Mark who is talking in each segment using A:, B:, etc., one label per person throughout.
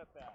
A: about that.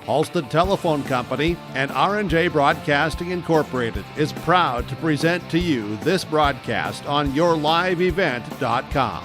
A: Halstead Telephone Company and R&J Broadcasting Incorporated is proud to present to you this broadcast on yourliveevent.com.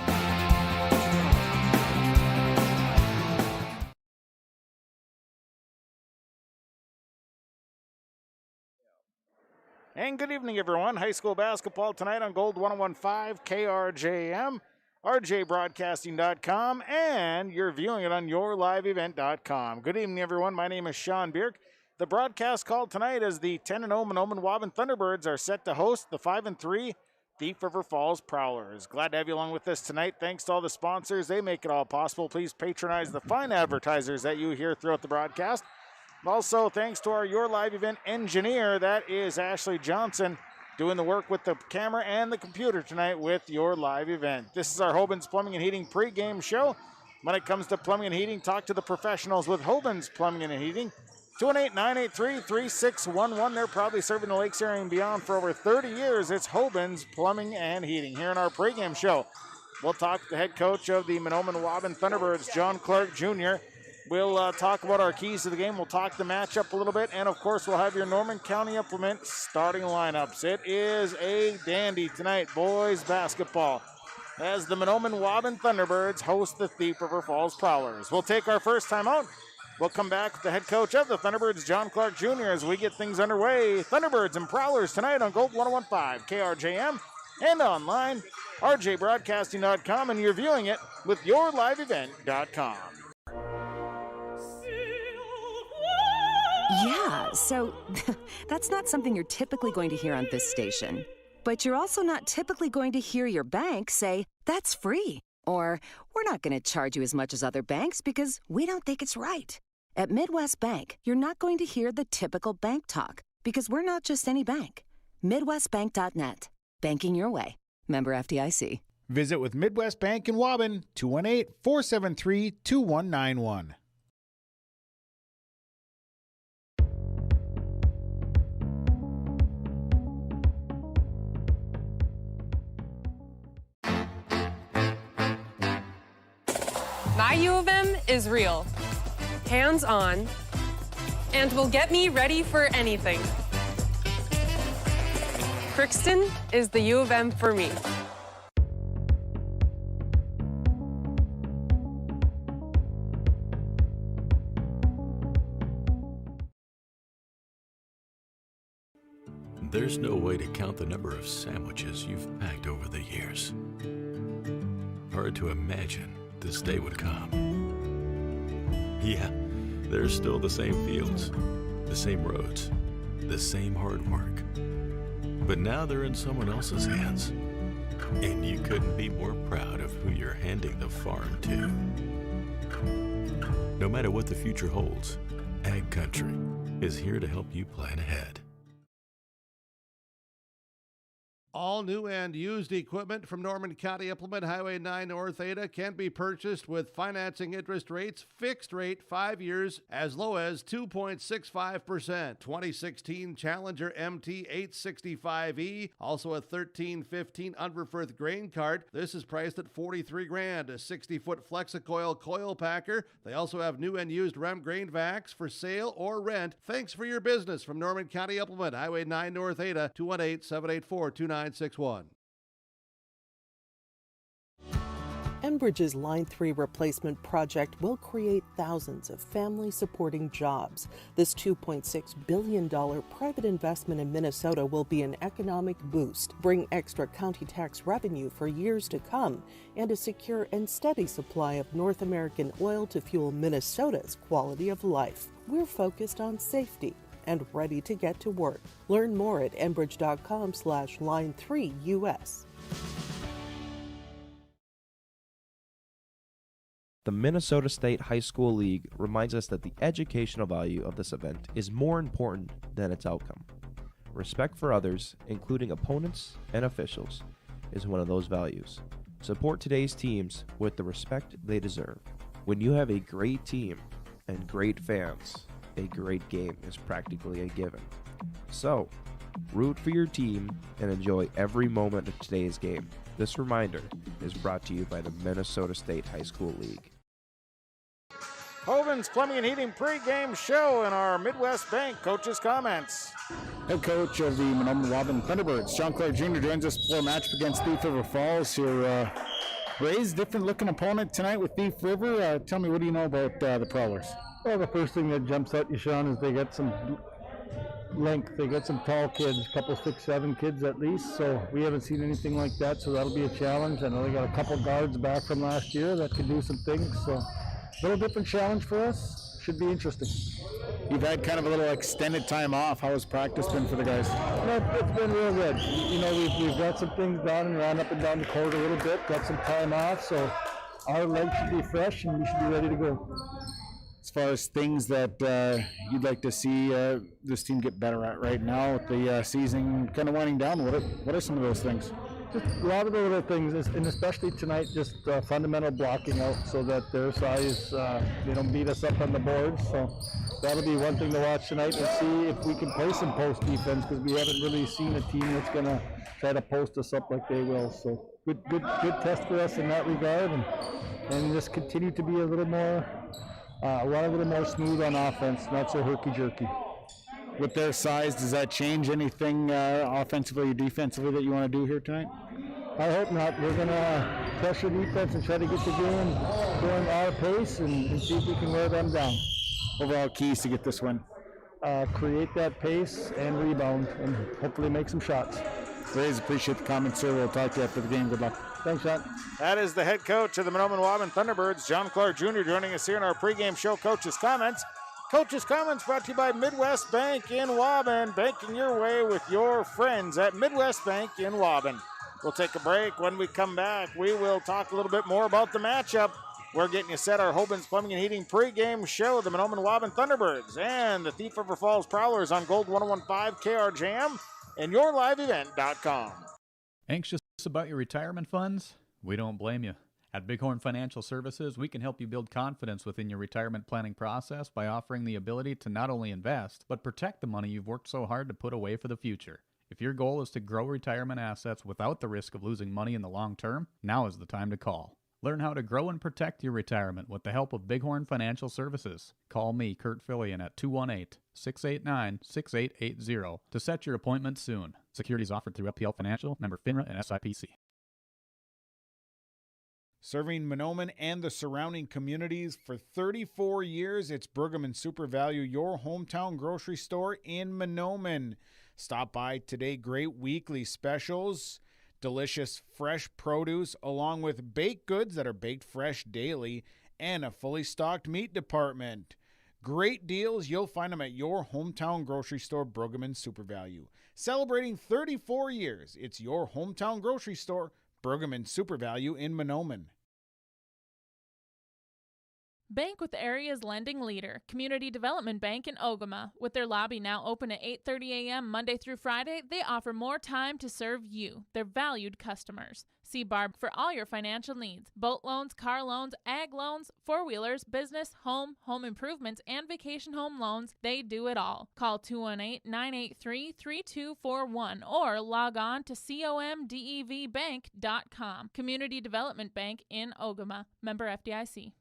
B: And good evening, everyone. High school basketball tonight on Gold 101.5 KRJM, rjbroadcasting.com, and you're viewing it on yourliveevent.com. Good evening, everyone. My name is Sean Bierk. The broadcast called tonight as the 10-0 Mahnomen Waubun Thunderbirds are set to host the 5-3 Thief River Falls Prowlers. Glad to have you along with us tonight. Thanks to all the sponsors. They make it all possible. Please patronize the fine advertisers that you hear throughout the broadcast. Also, thanks to our Your Live Event engineer, that is Ashley Johnson, doing the work with the camera and the computer tonight with Your Live Event. This is our Hoban's Plumbing and Heating pregame show. When it comes to plumbing and heating, talk to the professionals with Hoban's Plumbing and Heating. 218-983-3611. They're probably serving the Lakes area and beyond for over 30 years. It's Hoban's Plumbing and Heating. Here in our pregame show, we'll talk to the head coach of the Mahnomen Waubun Thunderbirds, John Clark Jr., We'll talk about our keys to the game. We'll talk the matchup a little bit. And, of course, we'll have your Norman County Implement starting lineups. It is a dandy tonight, boys basketball, as the Mahnomen Waubun Thunderbirds host the Thief River Falls Prowlers. We'll take our first time out. We'll come back with the head coach of the Thunderbirds, John Clark Jr., as we get things underway. Thunderbirds and Prowlers tonight on Gold 101.5 KRJM and online, rjbroadcasting.com, and you're viewing it with yourliveevent.com.
C: Yeah, so that's not something you're typically going to hear on this station. But you're also not typically going to hear your bank say, that's free. Or, we're not going to charge you as much as other banks because we don't think it's right. At Midwest Bank, you're not going to hear the typical bank talk because we're not just any bank. MidwestBank.net. Banking your way. Member FDIC.
D: Visit with Midwest Bank in Waubun, 218-473-2191.
E: My U of M is real, hands-on, and will get me ready for anything. Crookston is the U of M for me.
F: There's no way to count the number of sandwiches you've packed over the years. Hard to imagine this day would come. Yeah, there's still the same fields, the same roads, the same hard work. But now they're in someone else's hands. And you couldn't be more proud of who you're handing the farm to. No matter what the future holds, Ag Country is here to help you plan ahead.
A: All new and used equipment from Norman County Implement Highway 9 North Ada can be purchased with financing interest rates, fixed rate 5 years, as low as 2.65%. 2016 Challenger MT 865E, also a 1315 Unverfirth grain cart. This is priced at $43,000. A 60-foot Flexicoil coil packer. They also have new and used Rem grain vacs for sale or rent. Thanks for your business from Norman County Implement Highway 9 North Ada, 218-784-2961.
G: Enbridge's Line 3 replacement project will create thousands of family-supporting jobs. This $2.6 billion private investment in Minnesota will be an economic boost, bring extra county tax revenue for years to come, and a secure and steady supply of North American oil to fuel Minnesota's quality of life. We're focused on safety and ready to get to work. Learn more at enbridge.com/line3us.
H: The Minnesota State High School League reminds us that the educational value of this event is more important than its outcome. Respect for others, including opponents and officials, is one of those values. Support today's teams with the respect they deserve. When you have a great team and great fans, a great game is practically a given. So, root for your team, and enjoy every moment of today's game. This reminder is brought to you by the Minnesota State High School League.
B: Hoban's Plumbing and Heating pregame show and our Midwest Bank coach's comments.
D: Head coach of the Mahnomen Waubun Thunderbirds, John Clark Jr. joins us for a match against Thief River Falls here. Ray's different looking opponent tonight with Thief River. Tell me, what do you know about the Prowlers?
I: Well, the first thing that jumps at you, Sean, is they got some length. They got some tall kids, a couple 6'7" kids at least. So we haven't seen anything like that. So that'll be a challenge. I know they got a couple guards back from last year that could do some things. So a little different challenge for us. Should be interesting.
D: You've had kind of a little extended time off. How has practice been for the guys?
I: No, it's been real good. You know, we've got some things done and ran up and down the court a little bit. Got some time off, so our legs should be fresh and we should be ready to go.
D: As far as things that you'd like to see this team get better at right now with the season kind of winding down, what are some of those things?
I: Just a lot of the little things, and especially tonight, just fundamental blocking out so that their size, they don't beat us up on the boards. So that'll be one thing to watch tonight and see if we can play some post defense, because we haven't really seen a team that's going to try to post us up like they will. So good test for us in that regard, and just continue to be a little more smooth on offense, not so herky-jerky.
D: With their size, does that change anything offensively or defensively that you want to do here tonight?
I: I hope not. We're going to pressure defense and try to get the game going our pace and see if we can wear them down.
D: Overall keys to get this win?
I: Create that pace and rebound and hopefully make some shots.
D: Rays, appreciate the comments, sir. We'll talk to you after the game. Good luck.
I: Thanks, Sean.
B: That is the head coach of the Mahnomen Waubun Thunderbirds, John Clark Jr., joining us here in our pregame show, Coach's Comments. Coach's Comments brought to you by Midwest Bank in Waubun, banking your way with your friends at Midwest Bank in Waubun. We'll take a break. When we come back, we will talk a little bit more about the matchup. We're getting you set our Hoban's Plumbing and Heating pregame show, the Mahnomen Waubun Thunderbirds and the Thief River Falls Prowlers on Gold 101.5 KRJM and yourliveevent.com.
J: Anxious about your retirement funds? We don't blame you. At Bighorn Financial Services, we can help you build confidence within your retirement planning process by offering the ability to not only invest, but protect the money you've worked so hard to put away for the future. If your goal is to grow retirement assets without the risk of losing money in the long term, now is the time to call. Learn how to grow and protect your retirement with the help of Bighorn Financial Services. Call me, Kurt Fillion, at 218-689-6880 to set your appointment soon. Securities offered through FPL Financial, member FINRA and SIPC.
D: Serving Mahnomen and the surrounding communities for 34 years, it's Pregame Super Value, your hometown grocery store in Mahnomen. Stop by today. Great weekly specials, delicious fresh produce, along with baked goods that are baked fresh daily, and a fully stocked meat department. Great deals. You'll find them at your hometown grocery store, Pregame Super Value. Celebrating 34 years, it's your hometown grocery store, Pregame Super Value in Mahnomen.
K: Bank with the area's lending leader, Community Development Bank in Ogama. With their lobby now open at 8:30 a.m. Monday through Friday, they offer more time to serve you, their valued customers. See Barb for all your financial needs. Boat loans, car loans, ag loans, four-wheelers, business, home improvements, and vacation home loans. They do it all. Call 218-983-3241 or log on to comdevbank.com. Community Development Bank in Ogama. Member FDIC.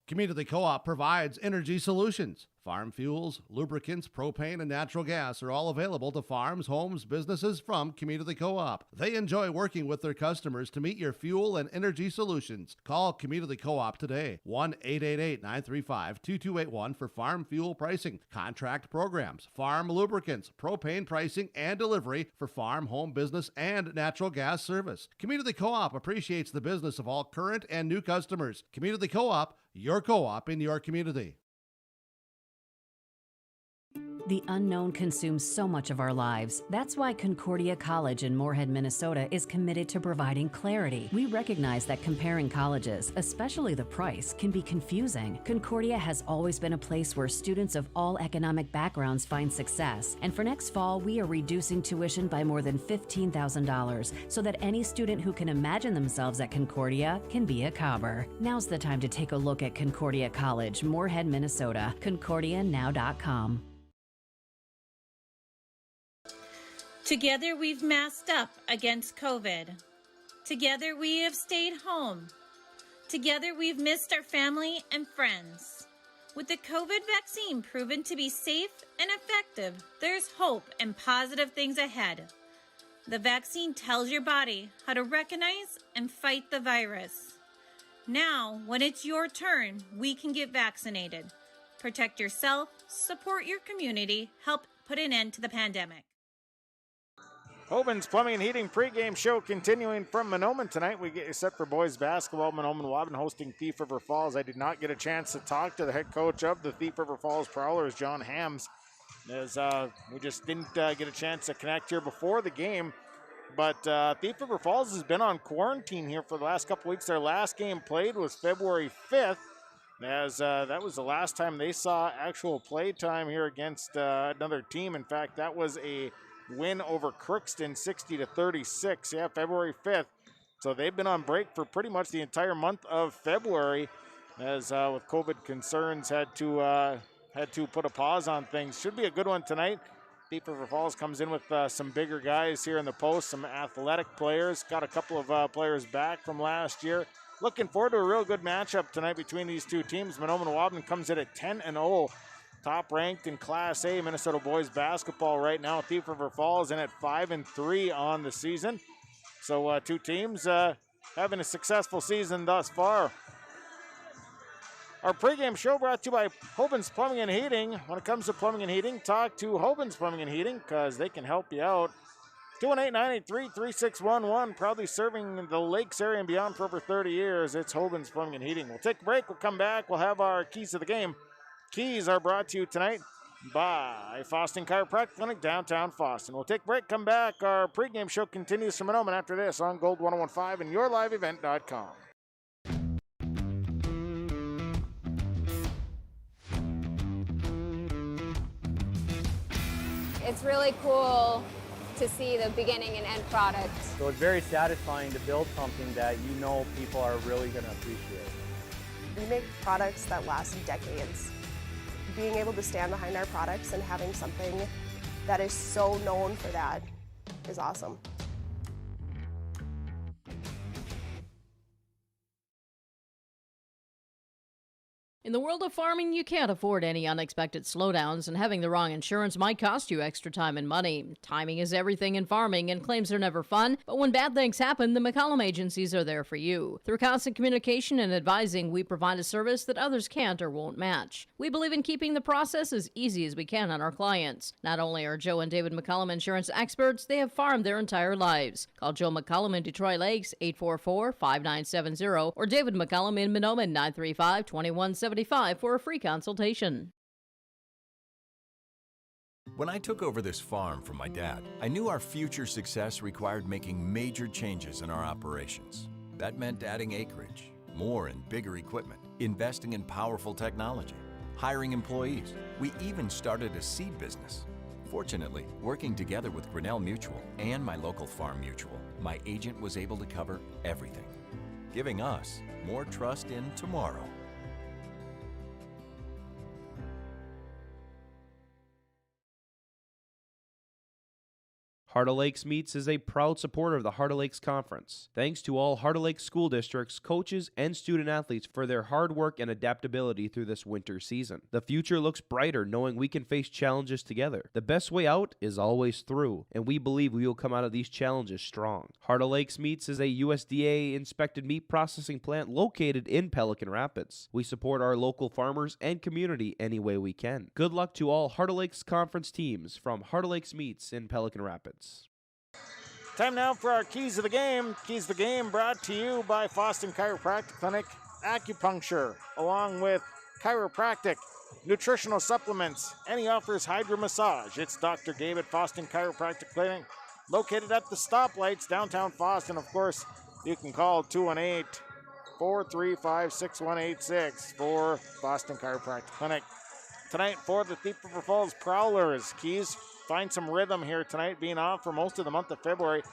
A: Community Co-op provides energy solutions. Farm fuels, lubricants, propane, and natural gas are all available to farms, homes, businesses from Community Co-op. They enjoy working with their customers to meet your fuel and energy solutions. Call Community Co-op today, 1-888-935-2281 for farm fuel pricing, contract programs, farm lubricants, propane pricing, and delivery for farm, home, business, and natural gas service. Community Co-op appreciates the business of all current and new customers. Community Co-op, your co-op in your community.
L: The unknown consumes so much of our lives. That's why Concordia College in Moorhead, Minnesota is committed to providing clarity. We recognize that comparing colleges, especially the price, can be confusing. Concordia has always been a place where students of all economic backgrounds find success. And for next fall, we are reducing tuition by more than $15,000 so that any student who can imagine themselves at Concordia can be a Cobber. Now's the time to take a look at Concordia College, Moorhead, Minnesota. ConcordiaNow.com.
M: Together we've masked up against COVID. Together we have stayed home. Together we've missed our family and friends. With the COVID vaccine proven to be safe and effective, there's hope and positive things ahead. The vaccine tells your body how to recognize and fight the virus. Now, when it's your turn, we can get vaccinated. Protect yourself, support your community, help put an end to the pandemic.
B: Hoban's Plumbing and Heating pregame show continuing from Mahnomen tonight. We get you set for boys basketball. Mahnomen Waubun hosting Thief River Falls. I did not get a chance to talk to the head coach of the Thief River Falls Prowlers, John Hams, as we just didn't get a chance to connect here before the game. But Thief River Falls has been on quarantine here for the last couple weeks. Their last game played was February 5th, as that was the last time they saw actual play time here against another team. In fact, that was a win over Crookston 60-36. Yeah, February 5th. So they've been on break for pretty much the entire month of February, as with COVID concerns had to put a pause on things. Should be a good one tonight. Thief River Falls comes in with some bigger guys here in the post, some athletic players. Got a couple of players back from last year. Looking forward to a real good matchup tonight between these two teams. Mahnomen Waubun comes in at 10-0. Top ranked in Class A Minnesota boys basketball right now. Thief River Falls in at 5-3 on the season. So two teams having a successful season thus far. Our pregame show brought to you by Hoban's Plumbing and Heating. When it comes to plumbing and heating, talk to Hoban's Plumbing and Heating because they can help you out. 218-983-3611, proudly serving the Lakes area and beyond for over 30 years. It's Hoban's Plumbing and Heating. We'll take a break. We'll come back. We'll have our keys to the game. Keys are brought to you tonight by Foston Chiropractic Clinic, downtown Foston. We'll take a break, come back. Our pregame show continues from Mahnomen after this on Gold 1015 and yourliveevent.com.
N: It's really cool to see the beginning and end product.
O: So it's very satisfying to build something that you know people are really going to appreciate.
P: We make products that last decades. Being able to stand behind our products and having something that is so known for that is awesome.
Q: In the world of farming, you can't afford any unexpected slowdowns, and having the wrong insurance might cost you extra time and money. Timing is everything in farming, and claims are never fun, but when bad things happen, the McCollum agencies are there for you. Through constant communication and advising, we provide a service that others can't or won't match. We believe in keeping the process as easy as we can on our clients. Not only are Joe and David McCollum insurance experts, they have farmed their entire lives. Call Joe McCollum in Detroit Lakes, 844-5970, or David McCollum in Mahnomen, 935-2175 for a free consultation.
R: When I took over this farm from my dad, I knew our future success required making major changes in our operations. That meant adding acreage, more and bigger equipment, investing in powerful technology, hiring employees. We even started a seed business. Fortunately, working together with Grinnell Mutual and my local farm mutual, my agent was able to cover everything, giving us more trust in tomorrow.
H: Heart of Lakes Meets is a proud supporter of the Heart of Lakes Conference. Thanks to all Heart of Lakes school districts, coaches, and student athletes for their hard work and adaptability through this winter season. The future looks brighter knowing we can face challenges together. The best way out is always through, and we believe we will come out of these challenges strong. Heart of Lakes Meats is a USDA-inspected meat processing plant located in Pelican Rapids. We support our local farmers and community any way we can. Good luck to all Heart of Lakes Conference teams from Heart of Lakes Meats in Pelican Rapids.
B: Time now for our keys of the game. Keys of the game brought to you by Foston Chiropractic Clinic, acupuncture, along with chiropractic, nutritional supplements, and he offers hydro massage. It's Dr. Gabe at Foston Chiropractic Clinic, located at the stoplights downtown Foston. Of course, you can call 218-435-6186 for Foston Chiropractic Clinic. Tonight for the Thief River Falls Prowlers, Keys find some rhythm here tonight, being off for most of the month of February.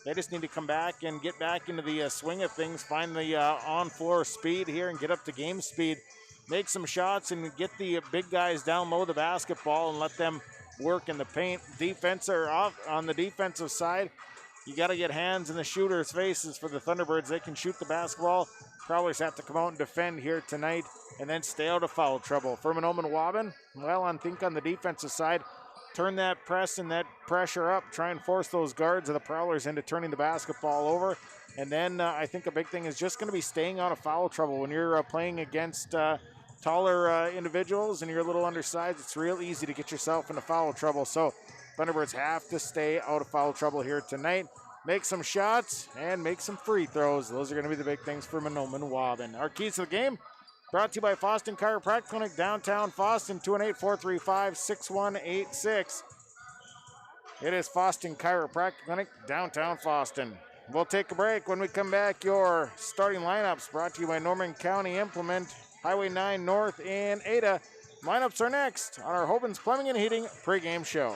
B: They just need to come back and get back into the swing of things, find the on-floor speed here and get up to game speed, make some shots and get the big guys down low the basketball and let them work in the paint. Defense or off on the defensive side, you got to get hands in the shooters' faces for the Thunderbirds. They can shoot the basketball. Prowlers have to come out and defend here tonight and then stay out of foul trouble. For Mahnomen Waubun, well, I think on the defensive side, turn that press and that pressure up. Try and force those guards of the Prowlers into turning the basketball over. And then I think a big thing is just going to be staying out of foul trouble. When you're playing against taller individuals and you're a little undersized, it's real easy to get yourself into foul trouble. So Thunderbirds have to stay out of foul trouble here tonight. Make some shots and make some free throws. Those are going to be the big things for Mahnomen Waubun. Our keys to the game brought to you by Foston Chiropractic Clinic, downtown Foston, 218-435-6186. It is Foston Chiropractic Clinic, downtown Foston. We'll take a break. When we come back, your starting lineups brought to you by Norman County Implement, Highway 9 North in Ada. Lineups are next on our Hoban's Plumbing and Heating pregame show.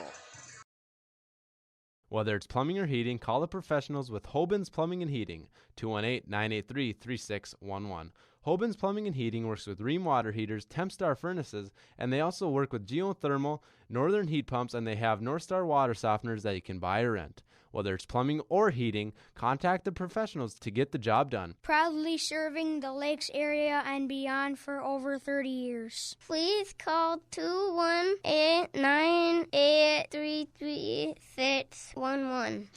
S: Whether it's plumbing or heating, call the professionals with Hoban's Plumbing and Heating, 218-983-3611. Hoban's Plumbing and Heating works with Rheem water heaters, Tempstar furnaces, and they also work with geothermal, northern heat pumps, and they have Northstar water softeners that you can buy or rent. Whether it's plumbing or heating, contact the professionals to get the job done.
T: Proudly serving the Lakes area and beyond for over 30 years. Please call 218-983-3611.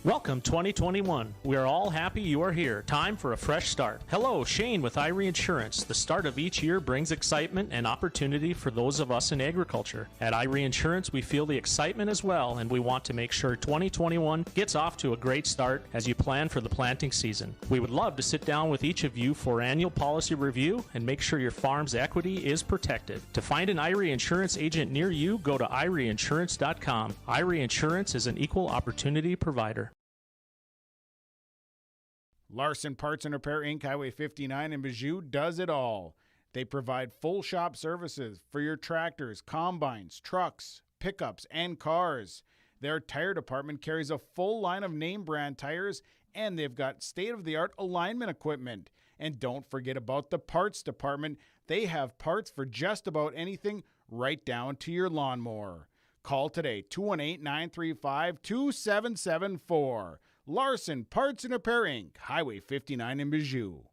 U: Welcome 2021. We are all happy you are here. Time for a fresh start. Hello, Shane with Irie Insurance. The start of each year brings excitement and opportunity for those of us in agriculture. At Irie Insurance, we feel the excitement as well, and we want to make sure 2021 gets off to a great start as you plan for the planting season. We would love to sit down with each of you for annual policy review and make sure your farm's equity is protected. To find an Irie Insurance agent near you, go to IrieInsurance.com. Irie Insurance is an equal opportunity provider.
D: Larson Parts and Repair Inc., Highway 59 in Bijou does it all. They provide full shop services for your tractors, combines, trucks, pickups, and cars. Their tire department carries a full line of name brand tires, and they've got state-of-the-art alignment equipment. And don't forget about the parts department. They have parts for just about anything, right down to your lawnmower. Call today, 218-935-2774. Larson Parts and Repair Inc., Highway 59 in Bijou.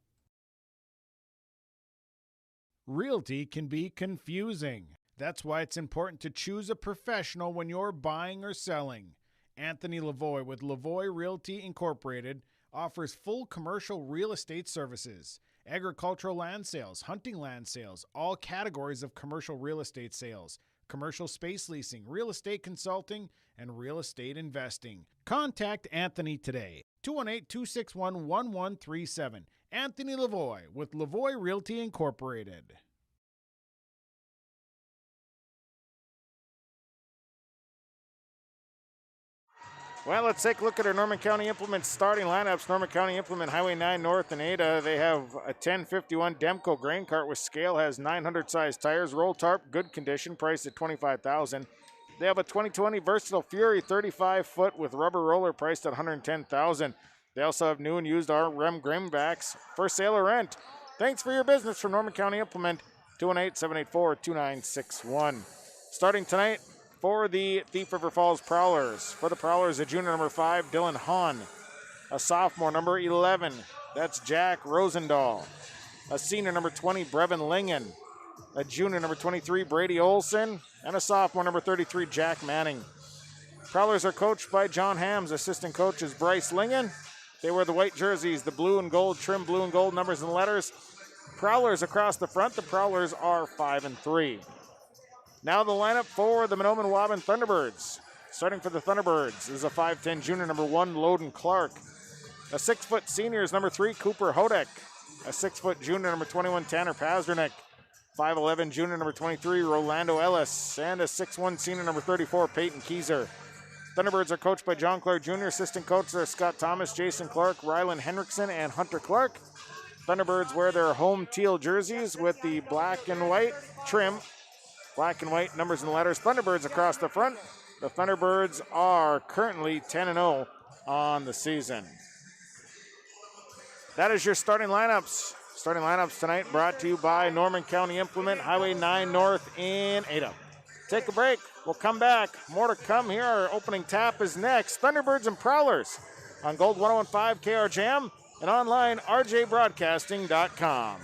D: Realty can be confusing. That's why it's important to choose a professional when you're buying or selling. Anthony Lavoie with Lavoie Realty Incorporated offers full commercial real estate services, agricultural land sales, hunting land sales, all categories of commercial real estate sales, commercial space leasing, real estate consulting, and real estate investing. Contact Anthony today, 218-261-1137. Anthony Lavoie with Lavoie Realty Incorporated.
B: Well, let's take a look at our Norman County Implement starting lineups. Norman County Implement, Highway 9 North in Ada. They have a 1051 Demco grain cart with scale, has 900 size tires, roll tarp, good condition, priced at $25,000. They have a 2020 Versatile Fury 35-foot with rubber roller, priced at $110,000. They also have new and used RM greenbacks for sale or rent. Thanks for your business from Norman County Implement, 218-784-2961. Starting tonight for the Thief River Falls Prowlers. For the Prowlers, a junior number 5, Dylan Hahn. A sophomore number 11, that's Jack Rosendahl. A senior number 20, Brevin Lingen. A junior number 23, Brady Olson. And a sophomore number 33, Jack Manning. Prowlers are coached by John Hams. Assistant coach is Bryce Lingen. They wear the white jerseys, the blue and gold, trim blue and gold numbers and letters. Prowlers across the front. The Prowlers are 5-3. Now the lineup for the Mahnomen Waubun Thunderbirds. Starting for the Thunderbirds is a 5'10 junior number 1, Loden Clark. A 6-foot senior is number 3, Cooper Hodek. A 6-foot junior number 21, Tanner Pazdernick. 5'11 junior number 23, Rolando Ellis. And a 6'1 senior number 34, Peyton Keyser. Thunderbirds are coached by John Clark Jr. Assistant coaches are Scott Thomas, Jason Clark, Rylan Henriksen, and Hunter Clark. Thunderbirds wear their home teal jerseys with the black and white trim. Black and white numbers and letters. Thunderbirds across the front. The Thunderbirds are currently 10-0 on the season. That is your starting lineups. Starting lineups tonight brought to you by Norman County Implement, Highway 9 North in Ada. Take a break. We'll come back. More to come here. Our opening tap is next. Thunderbirds and Prowlers on Gold 101.5 KRJM and online rjbroadcasting.com.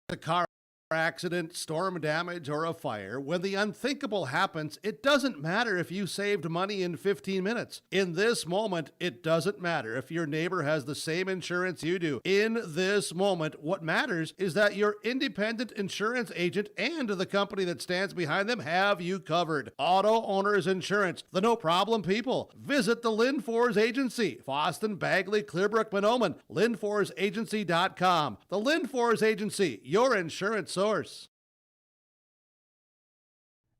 A: The car accident, storm damage, or a fire, when the unthinkable happens, it doesn't matter if you saved money in 15 minutes. In this moment, it doesn't matter if your neighbor has the same insurance you do. In this moment, what matters is that your independent insurance agent and the company that stands behind them have you covered. Auto Owners Insurance, the no problem people. Visit the Lynn Fours Agency, Boston, Bagley, Clearbrook, Mahnomen, LynnForsAgency.com. The Lynn Fours Agency, your insurance source.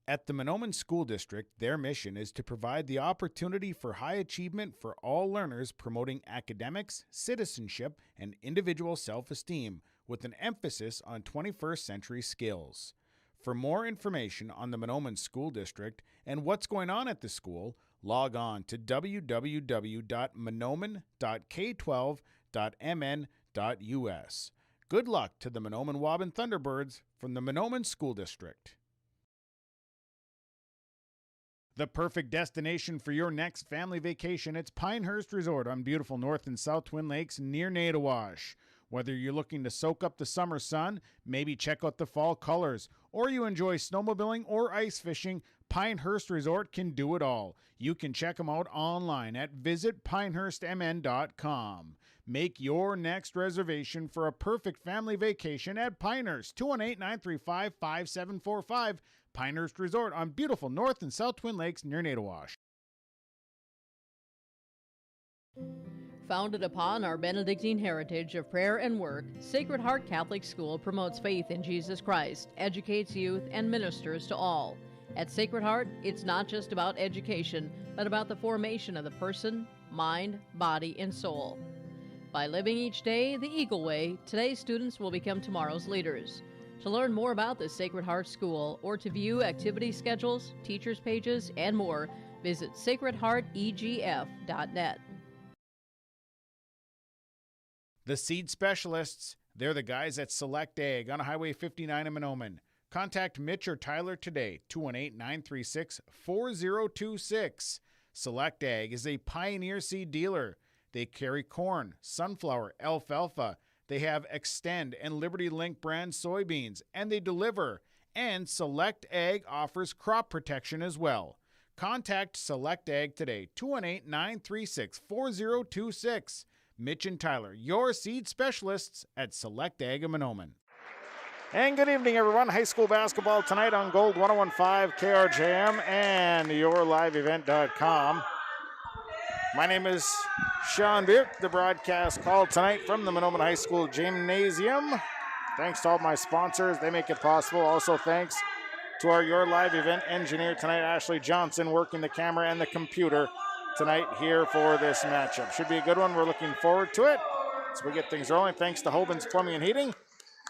D: At the Mahnomen School District, their mission is to provide the opportunity for high achievement for all learners, promoting academics, citizenship, and individual self-esteem, with an emphasis on 21st century skills. For more information on the Mahnomen School District and what's going on at the school, log on to www.mahnomen.k12.mn.us. Good luck to the Mahnomen Waubun Thunderbirds from the Mahnomen School District. The perfect destination for your next family vacation, it's Pinehurst Resort on beautiful North and South Twin Lakes near Nadawash. Whether you're looking to soak up the summer sun, maybe check out the fall colors, or you enjoy snowmobiling or ice fishing, Pinehurst Resort can do it all. You can check them out online at visitpinehurstmn.com. Make your next reservation for a perfect family vacation at Pinehurst, 218-935-5745. Pinehurst Resort on beautiful North and South Twin Lakes near Nadawash.
Q: Founded upon our Benedictine heritage of prayer and work, Sacred Heart Catholic School promotes faith in Jesus Christ, educates youth, and ministers to all. At Sacred Heart, it's not just about education, but about the formation of the person, mind, body, and soul. By living each day the Eagle Way, today's students will become tomorrow's leaders. To learn more about the Sacred Heart School or to view activity schedules, teachers' pages, and more, visit sacredheartegf.net.
D: The Seed Specialists, they're the guys at Select Ag on Highway 59 in Mahnomen. Contact Mitch or Tyler today, 218-936-4026. Select Ag is a Pioneer seed dealer. They carry corn, sunflower, alfalfa. They have Extend and Liberty Link brand soybeans, and they deliver. And Select Ag offers crop protection as well. Contact Select Ag today, 218-936-4026. Mitch and Tyler, your seed specialists at Select Ag in Mahnomen.
B: And good evening, everyone. High school basketball tonight on Gold 101.5 KRJM and yourliveevent.com. My name is Sean Beert. The broadcast call tonight from the Mahnomen High School Gymnasium. Thanks to all my sponsors. They make it possible. Also thanks to our Your Live Event engineer tonight, Ashley Johnson, working the camera and the computer tonight here for this matchup. Should be a good one. We're looking forward to it as we get things rolling. Thanks to Hoban's Plumbing and Heating,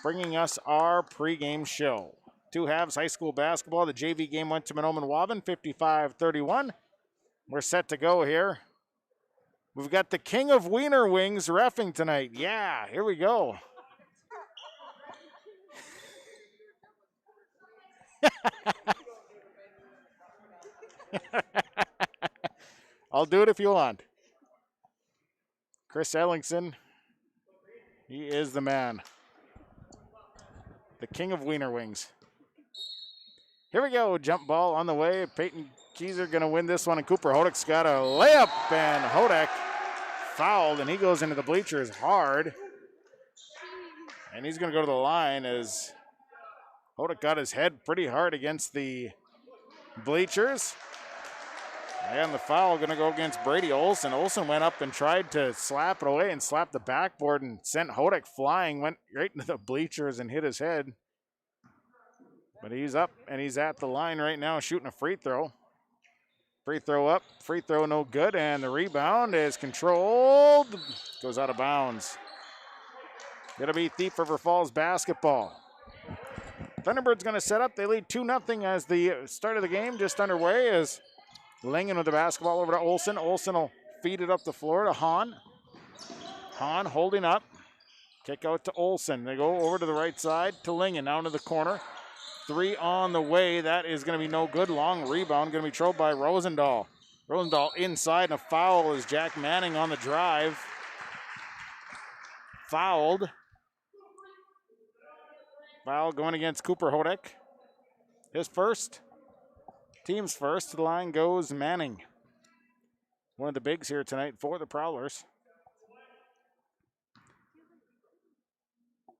B: bringing us our pregame show. Two halves, high school basketball. The JV game went to Mahnomen Waubun, 55-31. We're set to go here. We've got the King of Wiener Wings reffing tonight. Yeah, here we go. I'll do it if you want. Chris Ellingson, he is the man. The King of Wiener Wings. Here we go, jump ball on the way. Peyton Keyser going to win this one, and Cooper Hodek's got a layup, and Hodek fouled, and he goes into the bleachers hard. And he's going to go to the line as Hodek got his head pretty hard against the bleachers. And the foul going to go against Brady Olson. Olson went up and tried to slap it away and slap the backboard and sent Hodek flying, went right into the bleachers and hit his head. But he's up and he's at the line right now shooting a free throw. Free throw up, free throw no good, and the rebound is controlled. Goes out of bounds. Gonna be Thief River Falls basketball. Thunderbirds gonna set up. They lead 2-0 as the start of the game just underway as Lingen with the basketball over to Olson. Olson will feed it up the floor to Hahn. Hahn holding up. Kick out to Olsen. They go over to the right side to Lingen, down to the corner. 3 on the way. That is going to be no good. Long rebound going to be thrown by Rosendahl. Rosendahl inside, and a foul is Jack Manning on the drive. Fouled. Foul going against Cooper Hodek. His first. Team's first. To the line goes Manning. One of the bigs here tonight for the Prowlers.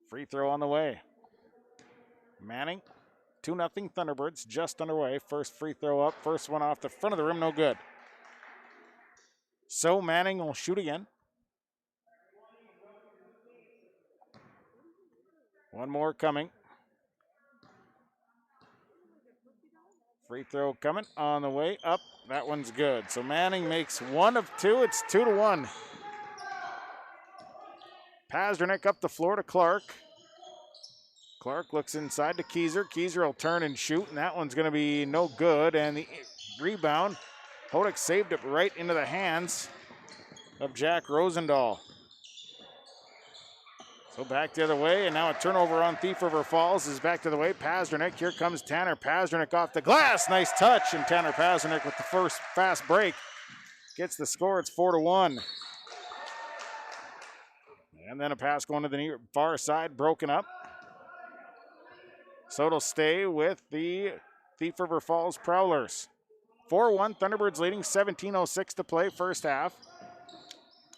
B: Free throw on the way. Manning. 2-0 Thunderbirds just underway. First free throw up. First one off the front of the rim. No good. So Manning will shoot again. One more coming. Free throw coming on the way up. That one's good. So Manning makes 1 of 2. It's 2-1. Pasternak up the floor to Clark. Clark looks inside to Keyser. Keyser will turn and shoot, and that one's going to be no good. And the rebound, Hodek saved it right into the hands of Jack Rosendahl. So back the other way, and now a turnover on Thief River Falls is back to the way. Pasternak, here comes Tanner Pasternak off the glass. Nice touch, and Tanner Pasternak with the first fast break gets the score. It's 4-1. And then a pass going to the near far side, broken up. So it'll stay with the Thief River Falls Prowlers. 4-1, Thunderbirds leading, 17:06 to play, first half.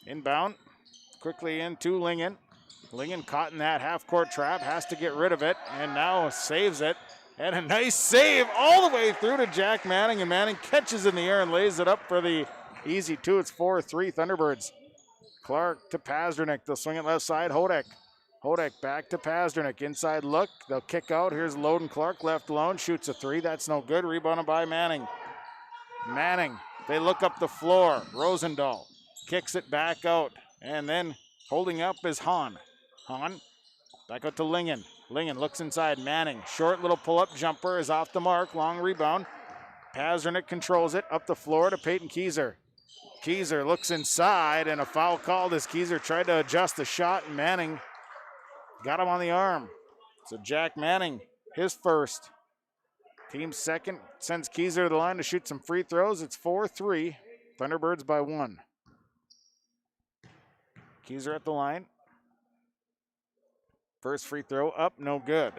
B: Inbound, quickly into Lingen. Lingen caught in that half-court trap, has to get rid of it, and now saves it. And a nice save all the way through to Jack Manning, and Manning catches in the air and lays it up for the easy 2. It's 4-3 Thunderbirds. Clark to Pasternak, they'll swing it left side, Hodek. Hodek back to Pasternak, inside look, they'll kick out. Here's Loden Clark, left alone, shoots a 3, that's no good. Rebounded by Manning. Manning, they look up the floor. Rosendahl kicks it back out, and then holding up is Hahn. Hahn, back out to Lingen. Lingen looks inside, Manning. Short little pull-up jumper is off the mark, long rebound. Pasternak controls it, up the floor to Peyton Keyser. Keyser looks inside, and a foul called as Keyser tried to adjust the shot, and Manning got him on the arm. So Jack Manning, his first. Team second, sends Keyser to the line to shoot some free throws. It's 4-3, Thunderbirds by 1. Keyser at the line. First free throw up, no good.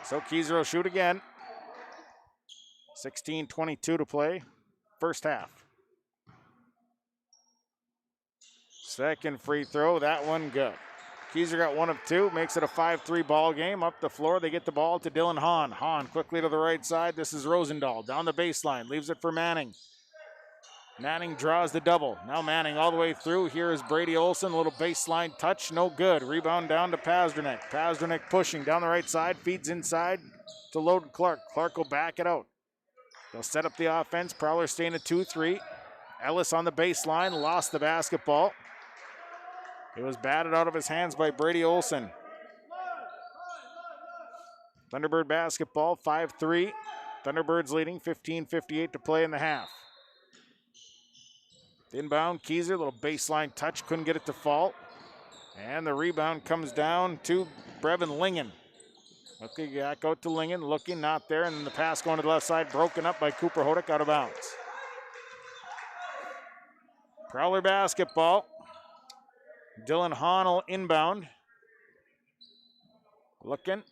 B: So Keyser will shoot again. 16:22 to play, first half. Second free throw, that one good. Keyser got 1 of 2, makes it a 5-3 ball game. Up the floor, they get the ball to Dylan Hahn. Hahn quickly to the right side. This is Rosendahl down the baseline, leaves it for Manning. Manning draws the double. Now Manning all the way through. Here is Brady Olson, a little baseline touch, no good. Rebound down to Pasternak. Pasternak pushing down the right side, feeds inside to Loden Clark. Clark will back it out. They'll set up the offense. Prowler staying at 2-3. Ellis on the baseline, lost the basketball. It was batted out of his hands by Brady Olson. Thunderbird basketball, 5-3. Thunderbirds leading, 15:58 to play in the half. Inbound, Keyser, little baseline touch, couldn't get it to fall. And the rebound comes down to Brevin Lingen. Looking back out to Lingen, looking, not there, and then the pass going to the left side, broken up by Cooper Hodek, out of bounds. Prowler basketball. Dylan Hahn will inbound. Looking,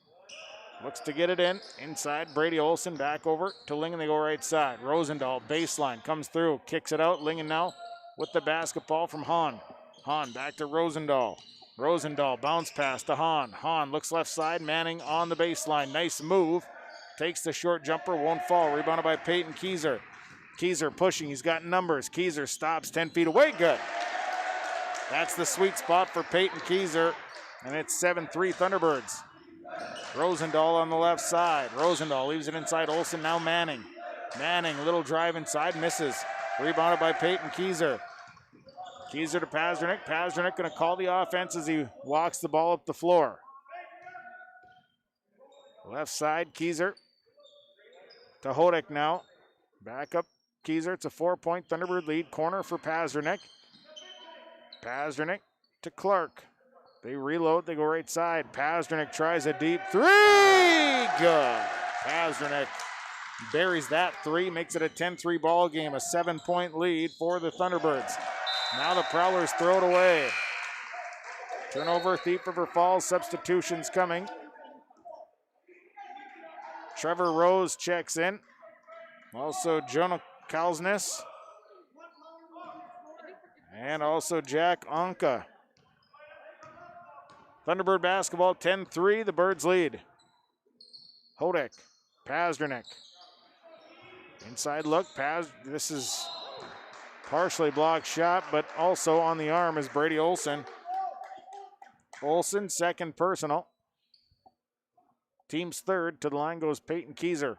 B: looks to get it in. Inside, Brady Olson back over to Lingen, they go right side. Rosendahl, baseline, comes through, kicks it out. Lingen now with the basketball from Hahn. Hahn back to Rosendahl. Rosendahl, bounce pass to Hahn. Hahn looks left side, Manning on the baseline. Nice move. Takes the short jumper, won't fall. Rebounded by Peyton Keyser. Keyser pushing, he's got numbers. Keyser stops 10 feet away, good. That's the sweet spot for Peyton Keyser, and it's 7-3 Thunderbirds. Rosendahl on the left side. Rosendahl leaves it inside Olsen, now Manning. Manning, little drive inside, misses. Rebounded by Peyton Keyser. Keyser to Pasternak. Pasternak going to call the offense as he walks the ball up the floor. Left side, Keyser to Hodek now. Back up Keyser. It's a 4-point Thunderbird lead. Corner for Pasternak. Pasternak to Clark. They reload, they go right side. Pasternak tries a deep three. Good. Pasternak buries that three, makes it a 10-3 ball game, a 7-point lead for the Thunderbirds. Now the Prowlers throw it away. Turnover, Thief River Falls, substitutions coming. Trevor Rose checks in. Also Jonah Kalsnes. And also Jack Anka. Thunderbird basketball 10-3, the Birds lead. Hodek, Pasternak. Inside look, this is partially blocked shot, but also on the arm is Brady Olson. Olson, second personal. Team's third. To the line goes Peyton Keyser.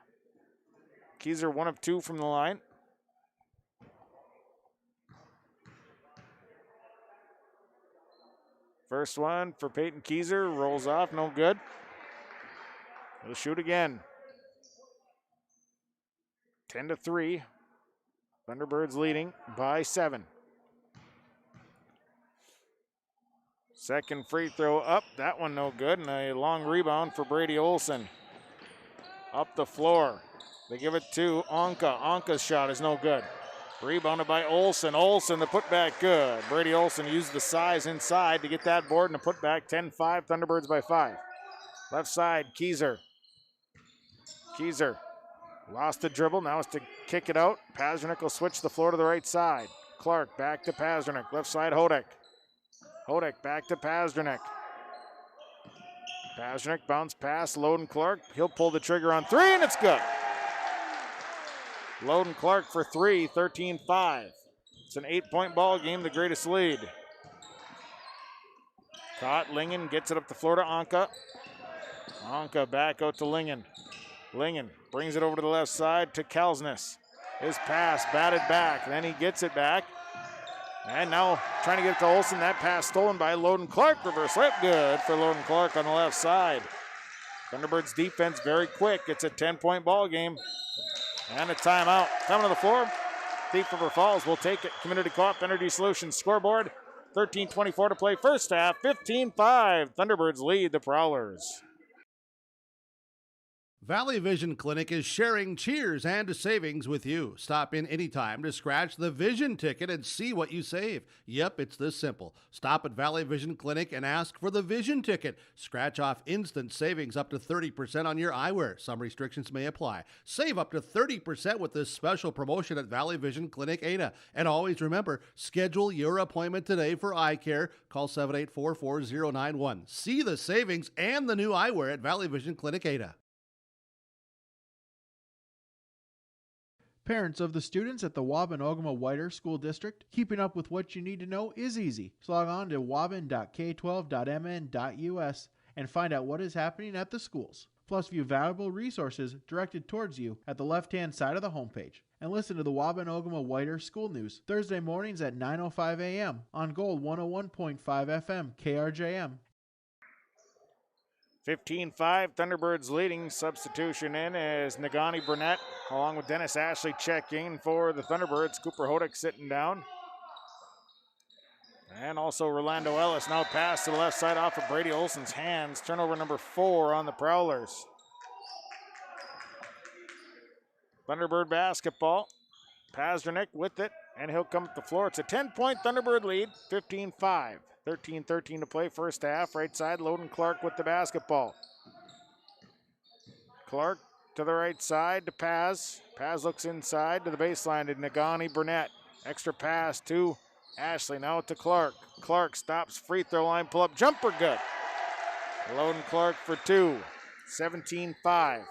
B: Keyser 1 of 2 from the line. First one for Peyton Keyser, rolls off, no good. He'll shoot again. 10-3. Thunderbirds leading by 7. Second free throw up, that one no good, and a long rebound for Brady Olson. Up the floor, they give it to Anka. Anka's shot is no good. Rebounded by Olson. Olson, the putback good. Brady Olson used the size inside to get that board and a putback. 10-5, Thunderbirds by 5. Left side, Keyser. Keyser lost the dribble, now has to kick it out. Pasternak will switch the floor to the right side. Clark back to Pasternak. Left side, Hodek. Hodek back to Pasternak. Pasternak bounce pass, Loden Clark. He'll pull the trigger on three, and it's good. Loden Clark for three, 13-5. It's an 8-point ball game, the greatest lead. Caught, Lingen gets it up the floor to Anka. Anka back out to Lingen. Lingen brings it over to the left side to Kalsnes. His pass batted back, then he gets it back. And now trying to get it to Olsen. That pass stolen by Loden Clark. Reverse layup good for Loden Clark on the left side. Thunderbirds defense very quick. It's a 10-point ball game. And a timeout. Coming to the floor. Thief River Falls will take it. Community Co-op Energy Solutions scoreboard. 13:24 to play first half. 15-5. Thunderbirds lead the Prowlers.
A: Valley Vision Clinic is sharing cheers and savings with you. Stop in anytime to scratch the Vision ticket and see what you save. Yep, it's this simple. Stop at Valley Vision Clinic and ask for the Vision ticket. Scratch off instant savings up to 30% on your eyewear. Some restrictions may apply. Save up to 30% with this special promotion at Valley Vision Clinic Ada. And always remember, schedule your appointment today for eye care. Call 784-4091. See the savings and the new eyewear at Valley Vision Clinic Ada.
C: Parents of the students at the Waubun-Ogama-Whiter School District, keeping up with what you need to know is easy. So log on to waubun.k12.mn.us and find out what is happening at the schools. Plus view valuable resources directed towards you at the left-hand side of the homepage. And listen to the Waubun-Ogama-Whiter School News Thursday mornings at 9:05 a.m. on Gold 101.5 FM KRJM.
B: 15-5, Thunderbirds leading. Substitution in as Nagani Burnett along with Dennis Ashley checking for the Thunderbirds. Cooper Hodek sitting down. And also Rolando Ellis now pass to the left side off of Brady Olson's hands. Turnover number 4 on the Prowlers. Thunderbird basketball. Pasternak with it, and he'll come up the floor. It's a 10-point Thunderbird lead, 15-5. 13-13 to play first half. Right side, Loden Clark with the basketball. Clark to the right side to Paz. Paz looks inside to the baseline to Nagani Burnett. Extra pass to Ashley, now to Clark. Clark stops, free throw line, pull up, jumper good. Loden Clark for 2, 17-5.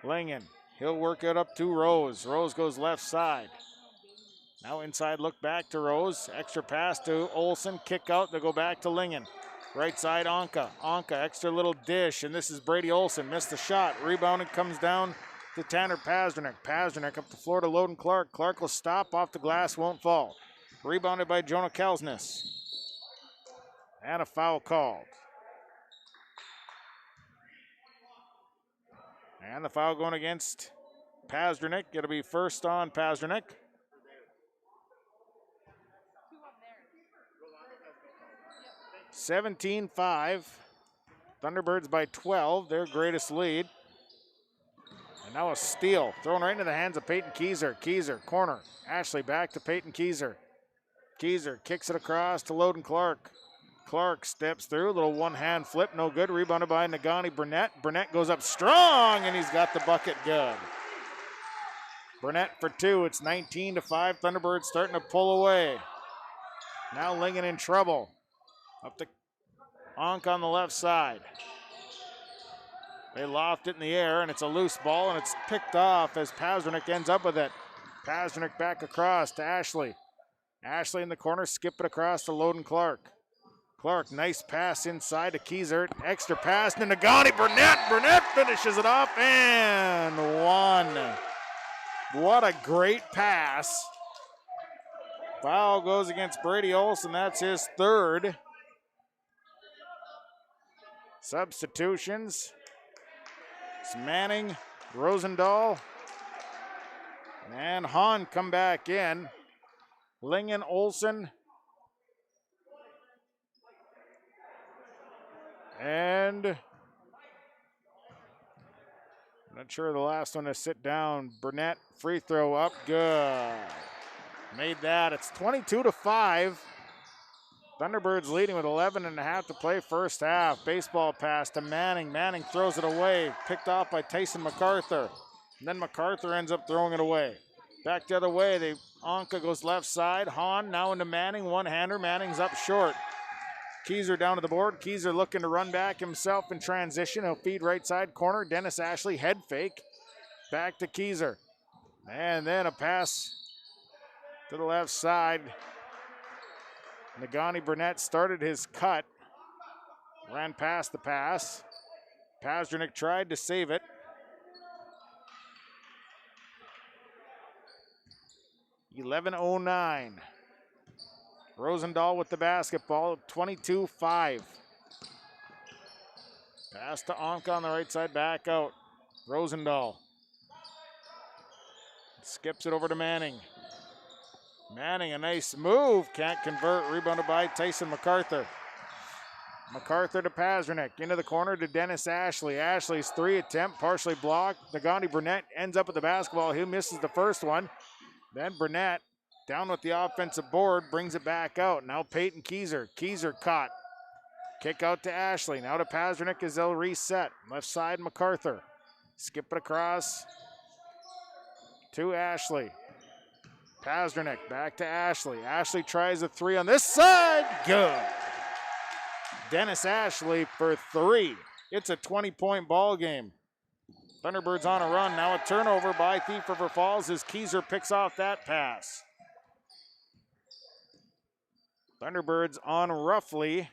B: Lingen, he'll work it up to Rose. Rose goes left side. Now inside look back to Rose. Extra pass to Olsen. Kick out. They go back to Lingen. Right side Anka. Anka extra little dish. And this is Brady Olsen. Missed the shot. Rebounding comes down to Tanner Pasternak. Pasternak up the floor to Loden Clark. Clark will stop off the glass. Won't fall. Rebounded by Jonah Kalsnes. And a foul called. And the foul going against Pasternak. It'll be first on Pasternak. 17-5. Thunderbirds by 12, their greatest lead. And now a steal, thrown right into the hands of Peyton Keyser. Keyser, corner. Ashley back to Peyton Keyser. Keyser kicks it across to Loden Clark. Clark steps through, little one-hand flip, no good. Rebounded by Nagani Burnett. Burnett goes up strong, and he's got the bucket good. Burnett for two. It's 19-5. Thunderbirds starting to pull away. Now Lingen in trouble. Up to Onk on the left side. They loft it in the air, and it's a loose ball, and it's picked off as Pazernik ends up with it. Pazernik back across to Ashley. Ashley in the corner, skip it across to Loden Clark. Clark, nice pass inside to Keyser. Extra pass to Nagani Burnett. Burnett finishes it off and one. What a great pass. Foul goes against Brady Olson. That's his third. Substitutions. It's Manning, Rosendahl, and Hahn come back in. Lingen, Olson, and I'm not sure the last one to sit down. Burnett, free throw up, good. Made that. It's 22-5. Thunderbirds leading with 11.5 to play first half. Baseball pass to Manning. Manning throws it away. Picked off by Tyson MacArthur. And then MacArthur ends up throwing it away. Back the other way. Anka goes left side. Hahn now into Manning. One-hander. Manning's up short. Keyser down to the board. Keyser looking to run back himself in transition. He'll feed right side corner. Dennis Ashley head fake. Back to Keyser. And then a pass to the left side. Nagani Burnett started his cut. Ran past the pass. Pazernik tried to save it. (11:09). Rosendahl with the basketball, 22-5. Pass to Anka on the right side, back out. Rosendahl. Skips it over to Manning. Manning, a nice move, can't convert, rebounded by Tyson MacArthur. MacArthur to Pazernik, into the corner to Dennis Ashley. Ashley's three attempt, partially blocked. Nagani Burnett ends up with the basketball. He misses the first one. Then Burnett, down with the offensive board, brings it back out. Now Peyton Keyser. Keyser caught. Kick out to Ashley. Now to Pazernik as they'll reset. Left side, MacArthur. Skip it across to Ashley. Pazernik back to Ashley. Ashley tries a three on this side. Good. Dennis Ashley for three. It's a 20-point ball game. Thunderbirds on a run. Now a turnover by Thief River Falls as Keyser picks off that pass. Thunderbirds on roughly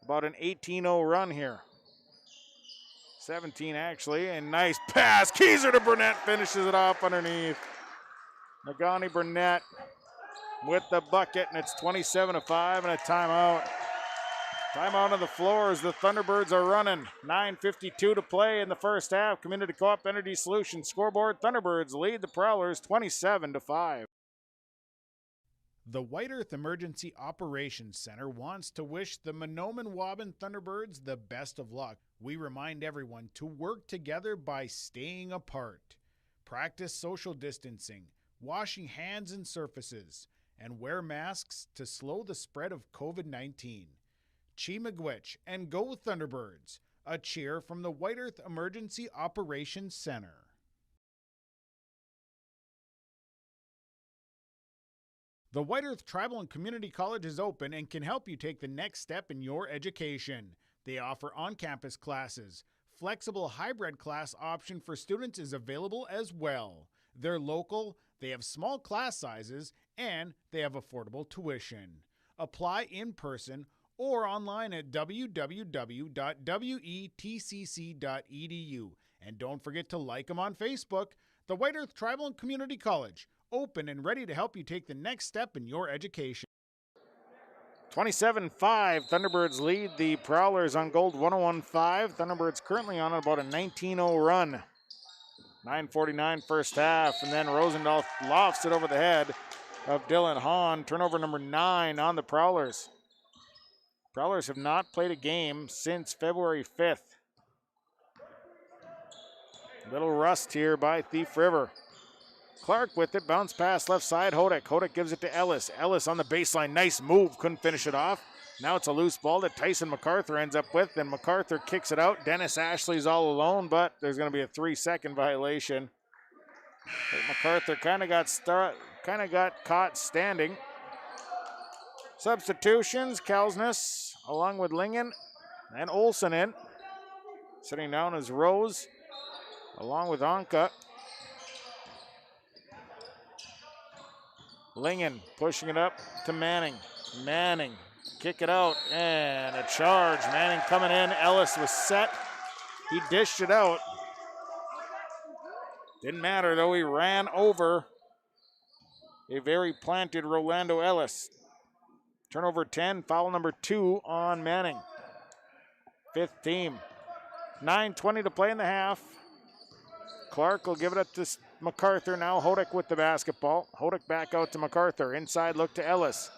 B: about an 18-0 run here. 17 actually, and nice pass. Keyser to Burnett finishes it off underneath. Nagani Burnett with the bucket, and it's 27-5 and a timeout. Timeout on the floor as the Thunderbirds are running. 9:52 to play in the first half. Community Co-op Energy Solutions scoreboard. Thunderbirds lead the Prowlers 27-5.
D: The White Earth Emergency Operations Center wants to wish the Mahnomen Waubun Thunderbirds the best of luck. We remind everyone to work together by staying apart. Practice social distancing, washing hands and surfaces, and wear masks to slow the spread of COVID-19. Chi Miigwech and Go Thunderbirds, a cheer from the White Earth Emergency Operations Center. The White Earth Tribal and Community College is open and can help you take the next step in your education. They offer on-campus classes. Flexible hybrid class option for students is available as well. They're local, they have small class sizes, and they have affordable tuition. Apply in person or online at www.wetcc.edu. And don't forget to like them on Facebook. The White Earth Tribal and Community College, open and ready to help you take the next step in your education.
B: 27-5, Thunderbirds lead the Prowlers on Gold 101-5. Thunderbirds currently on about a 19-0 run. 9:49 first half, and then Rosendahl lofts it over the head of Dylan Hahn. Turnover number 9 on the Prowlers. Prowlers have not played a game since February 5th. Little rust here by Thief River. Clark with it, bounce pass left side, Hodak. Hodak gives it to Ellis. Ellis on the baseline, nice move, couldn't finish it off. Now it's a loose ball that Tyson MacArthur ends up with, and MacArthur kicks it out. Dennis Ashley's all alone, but there's going to be a 3-second violation. I think MacArthur kind of got caught standing. Substitutions, Kalsness along with Lingen and Olsen in. Sitting down is Rose along with Anka. Lingen pushing it up to Manning. Manning, kick it out, and a charge. Manning coming in. Ellis was set. He dished it out. Didn't matter, though. He ran over a very planted Rolando Ellis. Turnover 10, foul number 2 on Manning. 5th team. 9:20 to play in the half. Clark will give it up to MacArthur. Now Hodak with the basketball. Hodak back out to MacArthur. Inside look to Ellis.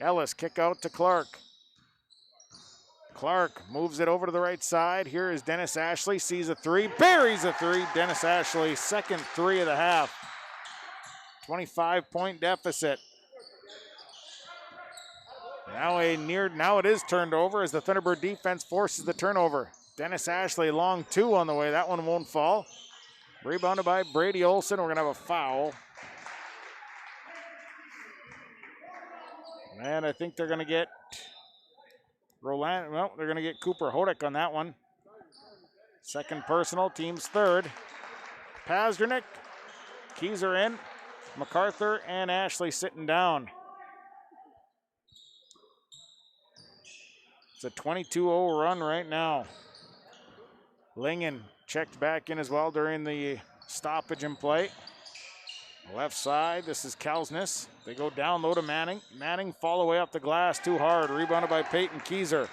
B: Ellis kick out to Clark. Clark moves it over to the right side. Here is Dennis Ashley. Sees a 3. Buries a 3. Dennis Ashley, second 3 of the half. 25-point deficit. Now it is turned over as the Thunderbird defense forces the turnover. Dennis Ashley, long 2 on the way. That one won't fall. Rebounded by Brady Olson. We're going to have a foul. And I think they're going to get they're going to get Cooper Hodak on that one. Second personal, team's third. Pazdernik, Keyser in, MacArthur and Ashley sitting down. It's a 22-0 run right now. Lingen checked back in as well during the stoppage in play. Left side, this is Kalsness. They go down low to Manning. Manning fall away off the glass too hard. Rebounded by Peyton Keyser.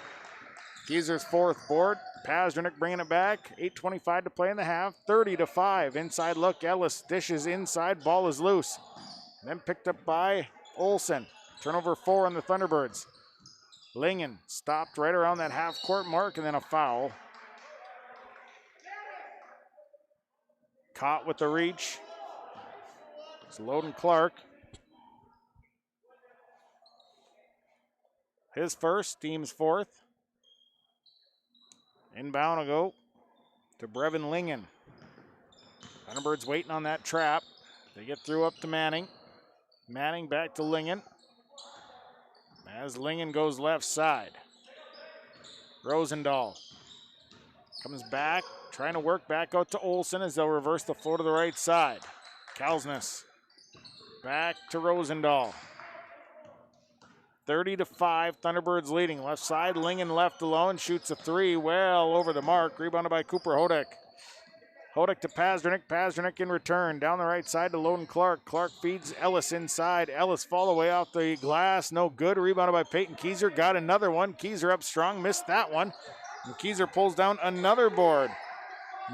B: Keyser's 4th board. Pazdernik bringing it back. 8:25 to play in the half. 30-5. Inside look. Ellis dishes inside. Ball is loose. Then picked up by Olsen. Turnover 4 on the Thunderbirds. Lingen stopped right around that half-court mark, and then a foul. Caught with the reach. It's Loden Clark. His first, team's 4th. Inbound will go to Brevin Lingen. Thunderbirds waiting on that trap. They get through up to Manning. Manning back to Lingen. As Lingen goes left side. Rosendahl comes back, trying to work back out to Olsen as they'll reverse the floor to the right side. Kalsness back to Rosendahl. 30-5, Thunderbirds leading. Left side, Lingen left alone, shoots a 3, well over the mark. Rebounded by Cooper Hodak. Hodak to Pazdernik. Pazdernik in return. Down the right side to Loden Clark. Clark feeds Ellis inside. Ellis fall away off the glass. No good. Rebounded by Peyton Keyser. Got another one. Keyser up strong. Missed that one. And Keyser pulls down another board.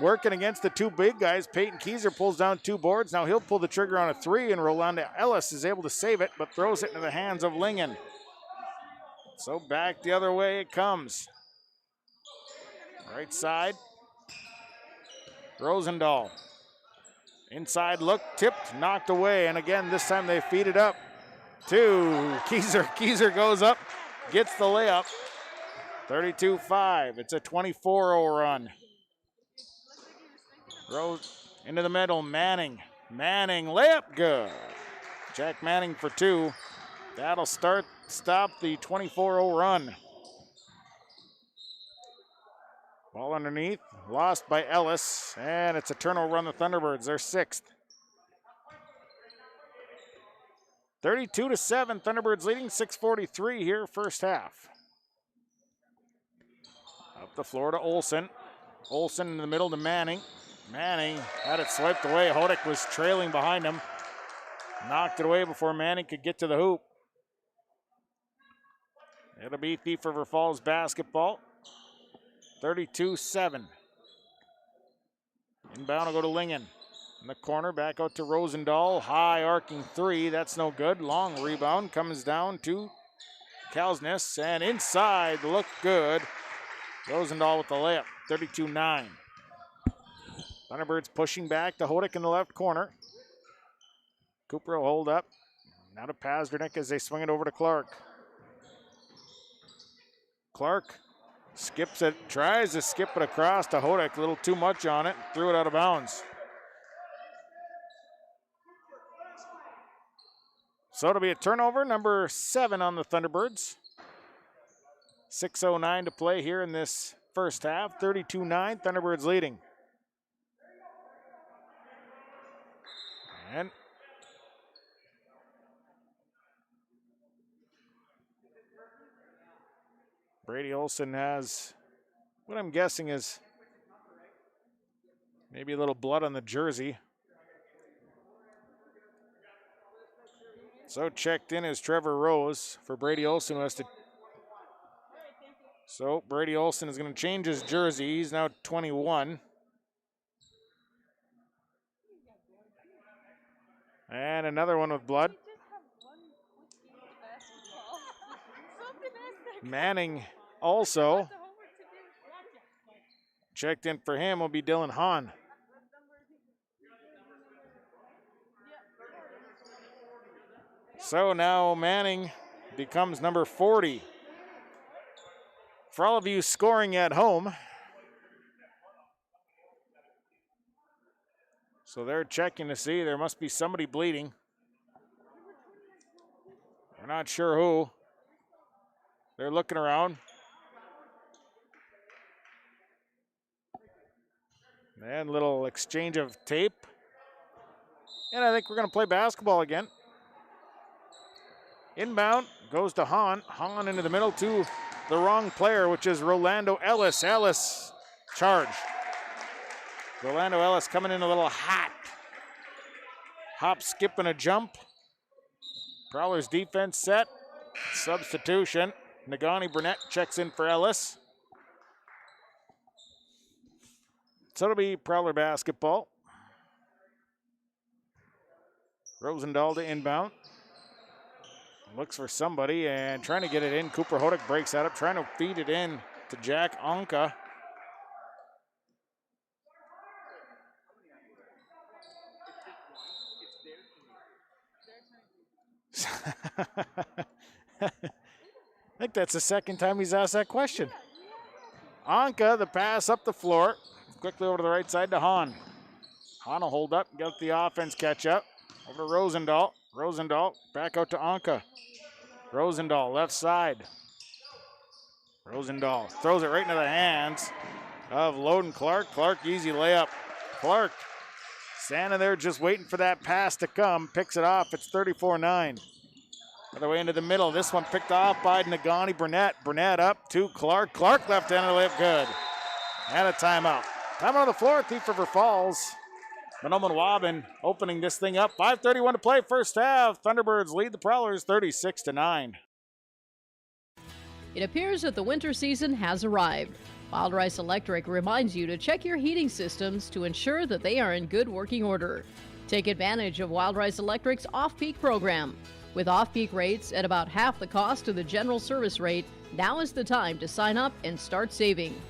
B: Working against the 2 big guys. Peyton Keyser pulls down 2 boards. Now he'll pull the trigger on a 3, and Rolanda Ellis is able to save it, but throws it into the hands of Lingen. So back the other way it comes. Right side. Rosendahl. Inside look, tipped, knocked away, and again, this time they feed it up to Keyser. Keyser goes up, gets the layup. 32-5. It's a 24-0 run. Rose into the middle, Manning. Manning, layup, good. Jack Manning for 2. That'll stop the 24-0 run. Ball underneath, lost by Ellis, and it's a turnover on the Thunderbirds. They're 6th. 32-7, Thunderbirds leading, 6:43 here, first half. Up the floor to Olsen. Olsen in the middle to Manning. Manning had it swiped away. Hodak was trailing behind him. Knocked it away before Manning could get to the hoop. It'll be Thief River Falls basketball. 32-7. Inbound will go to Lingen. In the corner, back out to Rosendahl. High arcing 3, that's no good. Long rebound comes down to Kalsness, and inside, look good. Rosendahl with the layup, 32-9. Thunderbirds pushing back to Hodak in the left corner. Cooper will hold up. Now to Pazdernik as they swing it over to Clark. Clark skips it, tries to skip it across to Hodak, a little too much on it, threw it out of bounds. So it'll be a turnover, number 7 on the Thunderbirds. 6:09 to play here in this first half, 32-9, Thunderbirds leading. And Brady Olson has what I'm guessing is maybe a little blood on the jersey. So checked in is Trevor Rose for Brady Olson, who has to. So Brady Olson is going to change his jersey. He's now 21. And another one with blood. Manning also. Checked in for him will be Dylan Hahn. So now Manning becomes number 40. For all of you scoring at home, so they're checking to see. There must be somebody bleeding. We're not sure who. They're looking around. And a little exchange of tape. And I think we're going to play basketball again. Inbound goes to Hahn. Hahn into the middle to the wrong player, which is Rolando Ellis. Ellis charge. Rolando Ellis coming in a little hot. Hop, skip, and a jump. Prowler's defense set. Substitution. Nagani Burnett checks in for Ellis. So it'll be Prowler basketball. Rosendahl to inbound. Looks for somebody and trying to get it in. Cooper Hodak breaks that up, trying to feed it in to Jack Anka. I think that's the second time he's asked that question. Anka, the pass up the floor. Quickly over to the right side to Hahn. Hahn will hold up, get the offense catch up. Over to Rosendahl. Rosendahl back out to Anka. Rosendahl left side. Rosendahl throws it right into the hands of Loden Clark. Clark, easy layup. Clark standing there just waiting for that pass to come. Picks it off. It's 34-9. Other way into the middle. This one picked off by Nagani Burnett. Burnett up to Clark. Clark left-handed layup good. And a timeout. Timeout on the floor at Thief River Falls. Mahnomen Waubun opening this thing up. 5:31 to play first half. Thunderbirds lead the Prowlers 36-9.
Q: It appears that the winter season has arrived. Wild Rice Electric reminds you to check your heating systems to ensure that they are in good working order. Take advantage of Wild Rice Electric's off-peak program. With off-peak rates at about half the cost of the general service rate, now is the time to sign up and start saving.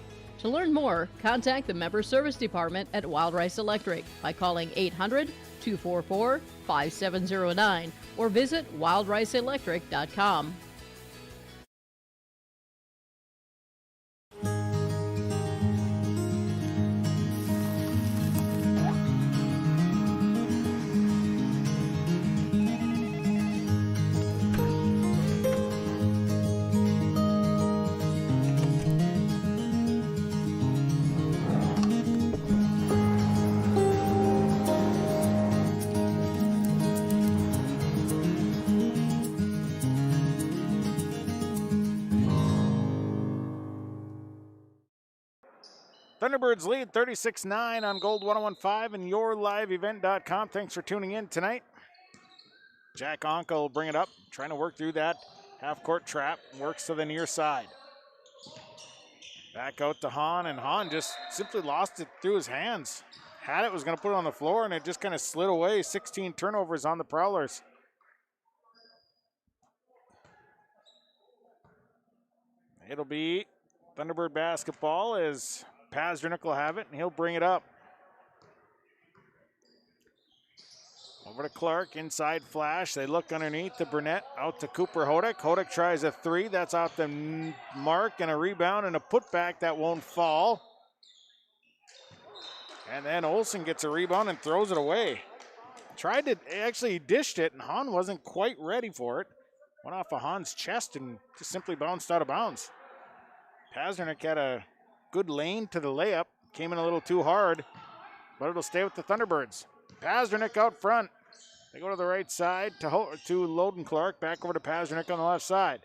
Q: To learn more, contact the Member Service Department at Wild Rice Electric by calling 800-244-5709 or visit wildriceelectric.com.
B: Thunderbirds lead 36-9 on Gold 1015 and yourliveevent.com. Thanks for tuning in tonight. Jack Anka will bring it up, trying to work through that half-court trap. Works to the near side. Back out to Hahn, and Hahn just simply lost it through his hands. Had it, was going to put it on the floor, and it just kind of slid away. 16 turnovers on the Prowlers. It'll be Thunderbird basketball as Pasternak will have it, and he'll bring it up. Over to Clark, inside flash. They look underneath to Burnett, out to Cooper Hodek. Hodek tries a three. That's off the mark, and a rebound and a putback that won't fall. And then Olsen gets a rebound and throws it away. Tried to, actually dished it, and Hahn wasn't quite ready for it. Went off of Hahn's chest and just simply bounced out of bounds. Pasternak had a good lane to the layup. Came in a little too hard, but it'll stay with the Thunderbirds. Pasternak out front. They go to the right side to Loden Clark. Back over to Pasternak on the left side.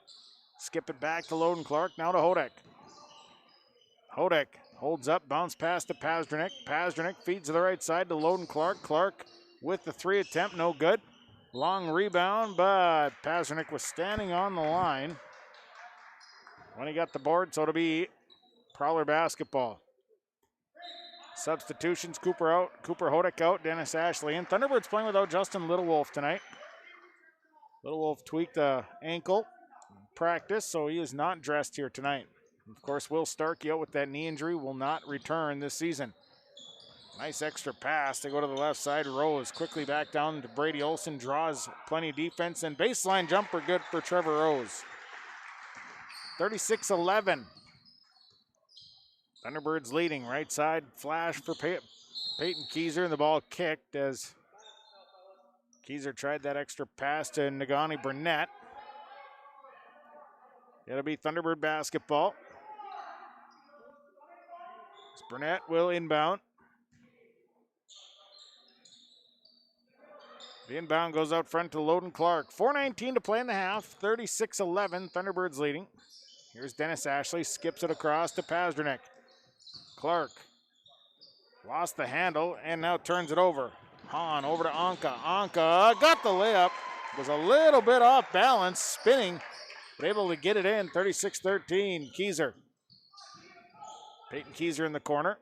B: Skip it back to Loden Clark. Now to Hodek. Hodek holds up, bounce pass to Pasternak. Pasternak feeds to the right side to Loden Clark. Clark with the three attempt, no good. Long rebound, but Pasternak was standing on the line when he got the board, so it'll be Prowler basketball. Substitutions, Cooper out, Cooper Hodek out, Dennis Ashley in. Thunderbirds playing without Justin Littlewolf tonight. Littlewolf tweaked the ankle in practice, so he is not dressed here tonight. Of course, Will Starkey out with that knee injury, will not return this season. Nice extra pass. They go to the left side. Rose quickly back down to Brady Olson, draws plenty of defense, and baseline jumper good for Trevor Rose. 36-11. Thunderbirds leading. Right side flash for Peyton Keyser, and the ball kicked as Keyser tried that extra pass to Nagani Burnett. It'll be Thunderbird basketball. Burnett will inbound. The inbound goes out front to Loden Clark. 4:19 to play in the half. 36-11. Thunderbirds leading. Here's Dennis Ashley. Skips it across to Pasternak. Clark lost the handle and now turns it over. Hahn over to Anka. Anka got the layup. Was a little bit off balance, spinning, but able to get it in. 36-13. Keyser. Peyton Keyser in the corner.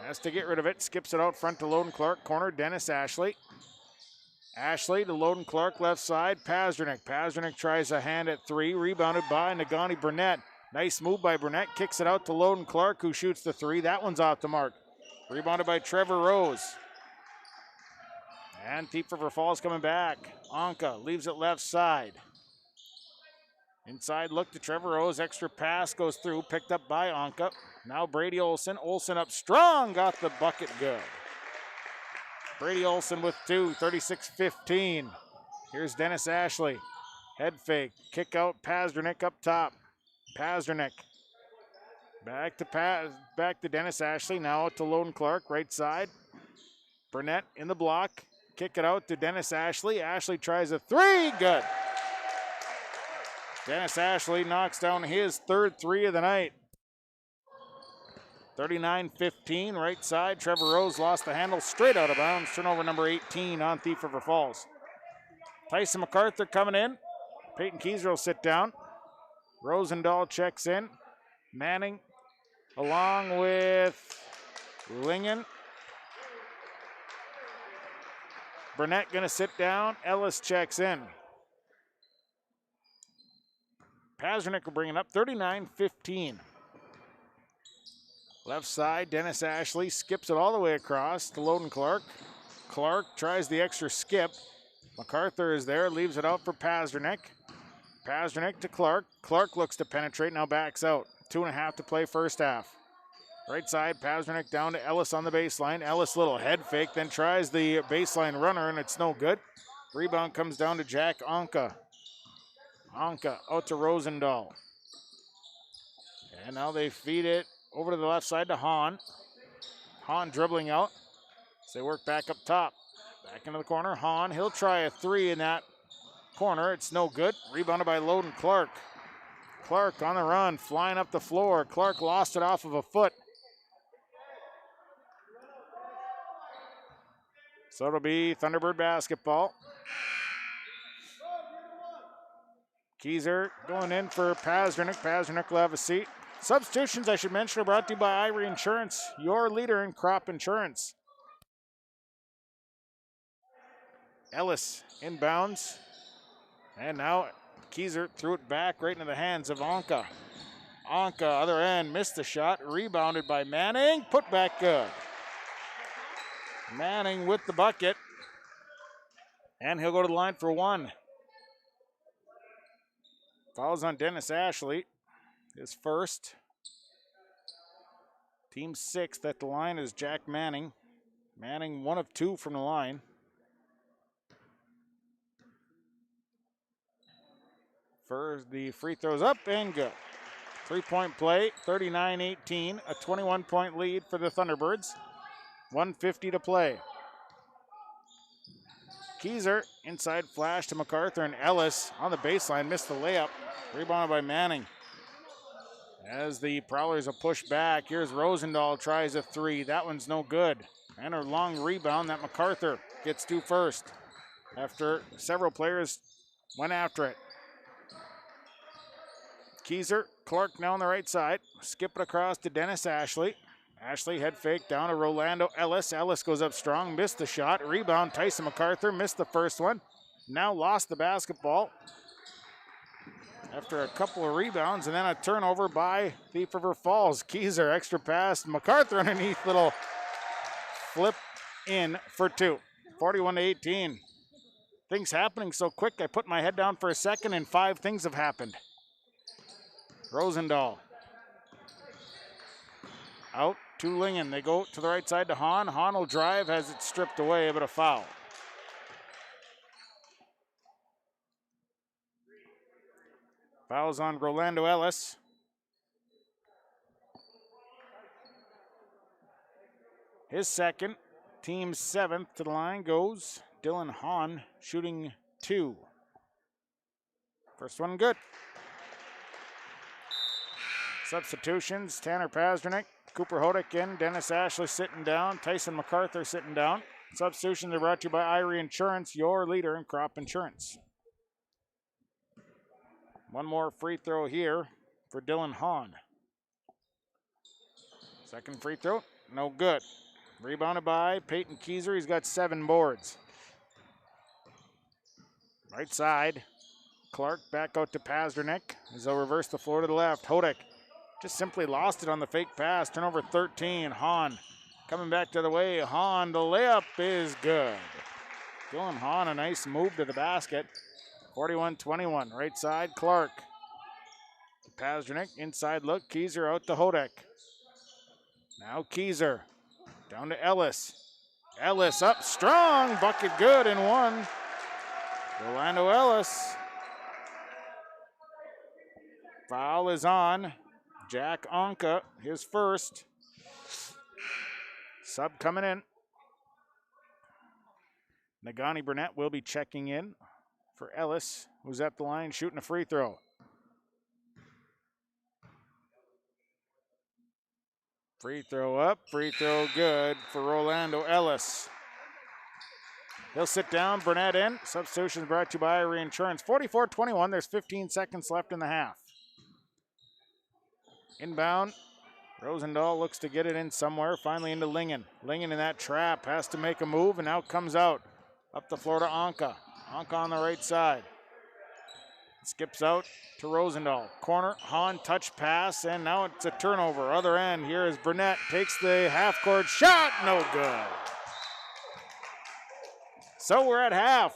B: Has to get rid of it. Skips it out front to Loden Clark. Corner, Dennis Ashley. Ashley to Loden Clark, left side. Pasternak. Pasternak tries a hand at three. Rebounded by Nagani Burnett. Nice move by Burnett. Kicks it out to Loden Clark, who shoots the three. That one's off the mark. Rebounded by Trevor Rose. And Thief River Falls coming back. Anka leaves it left side. Inside look to Trevor Rose. Extra pass goes through. Picked up by Anka. Now Brady Olson. Olson up strong. Got the bucket good. Brady Olson with two. 36-15. Here's Dennis Ashley. Head fake. Kick out Pasternak up top. Pasternak. Back to Dennis Ashley. Now to Loden Clark. Right side. Burnett in the block. Kick it out to Dennis Ashley. Ashley tries a three. Good. Dennis Ashley knocks down his third three of the night. 39-15, right side. Trevor Rose lost the handle, straight out of bounds. Turnover number 18 on Thief River Falls. Tyson MacArthur coming in. Peyton Keyser will sit down. Rosendahl checks in. Manning along with Lingen. Burnett going to sit down. Ellis checks in. Pasternak will bring it up, 39-15. Left side, Dennis Ashley skips it all the way across to Loden Clark. Clark tries the extra skip. MacArthur is there, leaves it out for Pasternak. Pasternak to Clark. Clark looks to penetrate, now backs out. 2.5 to play first half. Right side, Pasternak down to Ellis on the baseline. Ellis little head fake, then tries the baseline runner, and it's no good. Rebound comes down to Jack Anka. Anka out to Rosendahl. And now they feed it over to the left side to Hahn. Hahn dribbling out. So they work back up top. Back into the corner. Hahn, he'll try a three in that corner. It's no good. Rebounded by Loden Clark. Clark on the run, flying up the floor. Clark lost it off of a foot. So it'll be Thunderbird basketball. Keyser going in for Pasternak. Pasternak will have a seat. Substitutions, I should mention, are brought to you by Irie Insurance, your leader in crop insurance. Ellis inbounds. And now Keyser threw it back right into the hands of Anka. Anka, other end, missed the shot. Rebounded by Manning. Put back good. Manning with the bucket. And he'll go to the line for one. Fouls on Dennis Ashley. His first. Team sixth at the line is Jack Manning. Manning 1 of 2 from the line. First, the free throws up and good. 3-point play, 39-18, a 21-point lead for the Thunderbirds. 1:50 to play. Keyser, inside flash to MacArthur, and Ellis on the baseline, missed the layup. Rebounded by Manning. As the Prowlers will push back, here's Rosendahl, tries a three. That one's no good. And a long rebound that MacArthur gets to first after several players went after it. Keyser, Clark now on the right side. Skip it across to Dennis Ashley. Ashley head fake down to Rolando Ellis. Ellis goes up strong, missed the shot. Rebound, Tyson MacArthur, missed the first one. Now lost the basketball after a couple of rebounds and then a turnover by Thief River Falls. Keyser, extra pass. MacArthur underneath, little flip in for two. 41-18. Things happening so quick, I put my head down for a second and 5 things have happened. Rosendahl. Out to Lingen. They go to the right side to Hahn. Hahn will drive, has it stripped away, but a foul. Fouls on Rolando Ellis. His second. Team 7th to the line goes Dylan Hahn, shooting 2. First one good. Substitutions, Tanner Pasternak, Cooper Hodak in, Dennis Ashley sitting down, Tyson MacArthur sitting down. Substitutions are brought to you by Irie Insurance, your leader in crop insurance. One more free throw here for Dylan Hahn. Second free throw, no good. Rebounded by Peyton Keyser, he's got 7 boards. Right side, Clark back out to Pasternak as they'll reverse the floor to the left. Hodak just simply lost it on the fake pass. Turnover 13. Hahn coming back to the way. Hahn, the layup is good. Dylan Hahn, a nice move to the basket. 41-21. Right side, Clark. Pasternak, inside look. Keyser out to Hodak. Now Keyser. Down to Ellis. Ellis up strong. Bucket good and 1. Rolando Ellis. Foul is on Jack Anka, his first. Sub coming in. Nagani Burnett will be checking in for Ellis, who's at the line shooting a free throw. Free throw up, free throw good for Rolando Ellis. He'll sit down, Burnett in. Substitutions brought to you by Irie Insurance. 44-21, there's 15 seconds left in the half. Inbound, Rosendahl looks to get it in somewhere, finally into Lingen. Lingen in that trap, has to make a move, and now comes out. Up the floor to Anka. Anka on the right side. Skips out to Rosendahl. Corner, Hahn, touch pass, and now it's a turnover. Other end, here is Burnett, takes the half-court shot, no good. So we're at half.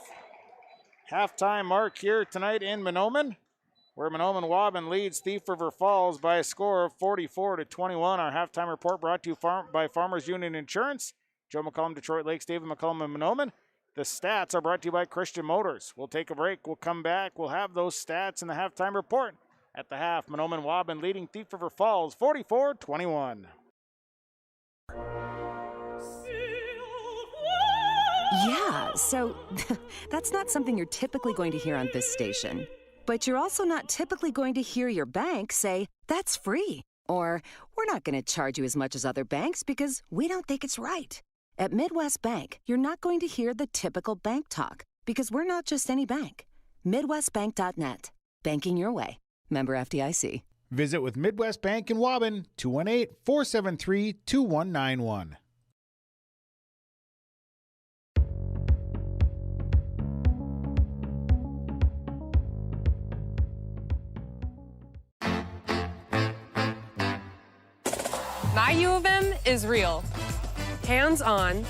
B: Halftime mark here tonight in Mahnomen, where Mahnomen Waubun leads Thief River Falls by a score of 44-21. Our halftime report brought to you by Farmers Union Insurance. Joe McCollum, Detroit Lakes, David McCollum, and Mahnomen. The stats are brought to you by Christian Motors. We'll take a break. We'll come back. We'll have those stats in the halftime report. At the half, Mahnomen Waubun leading Thief River Falls 44-21.
E: Yeah, so that's not something you're typically going to hear on this station. But you're also not typically going to hear your bank say, that's free. Or, we're not going to charge you as much as other banks because we don't think it's right. At Midwest Bank, you're not going to hear the typical bank talk because we're not just any bank. MidwestBank.net. Banking your way. Member FDIC.
D: Visit with Midwest Bank in Waubun, 218-473-2191.
F: My U of M is real, hands-on,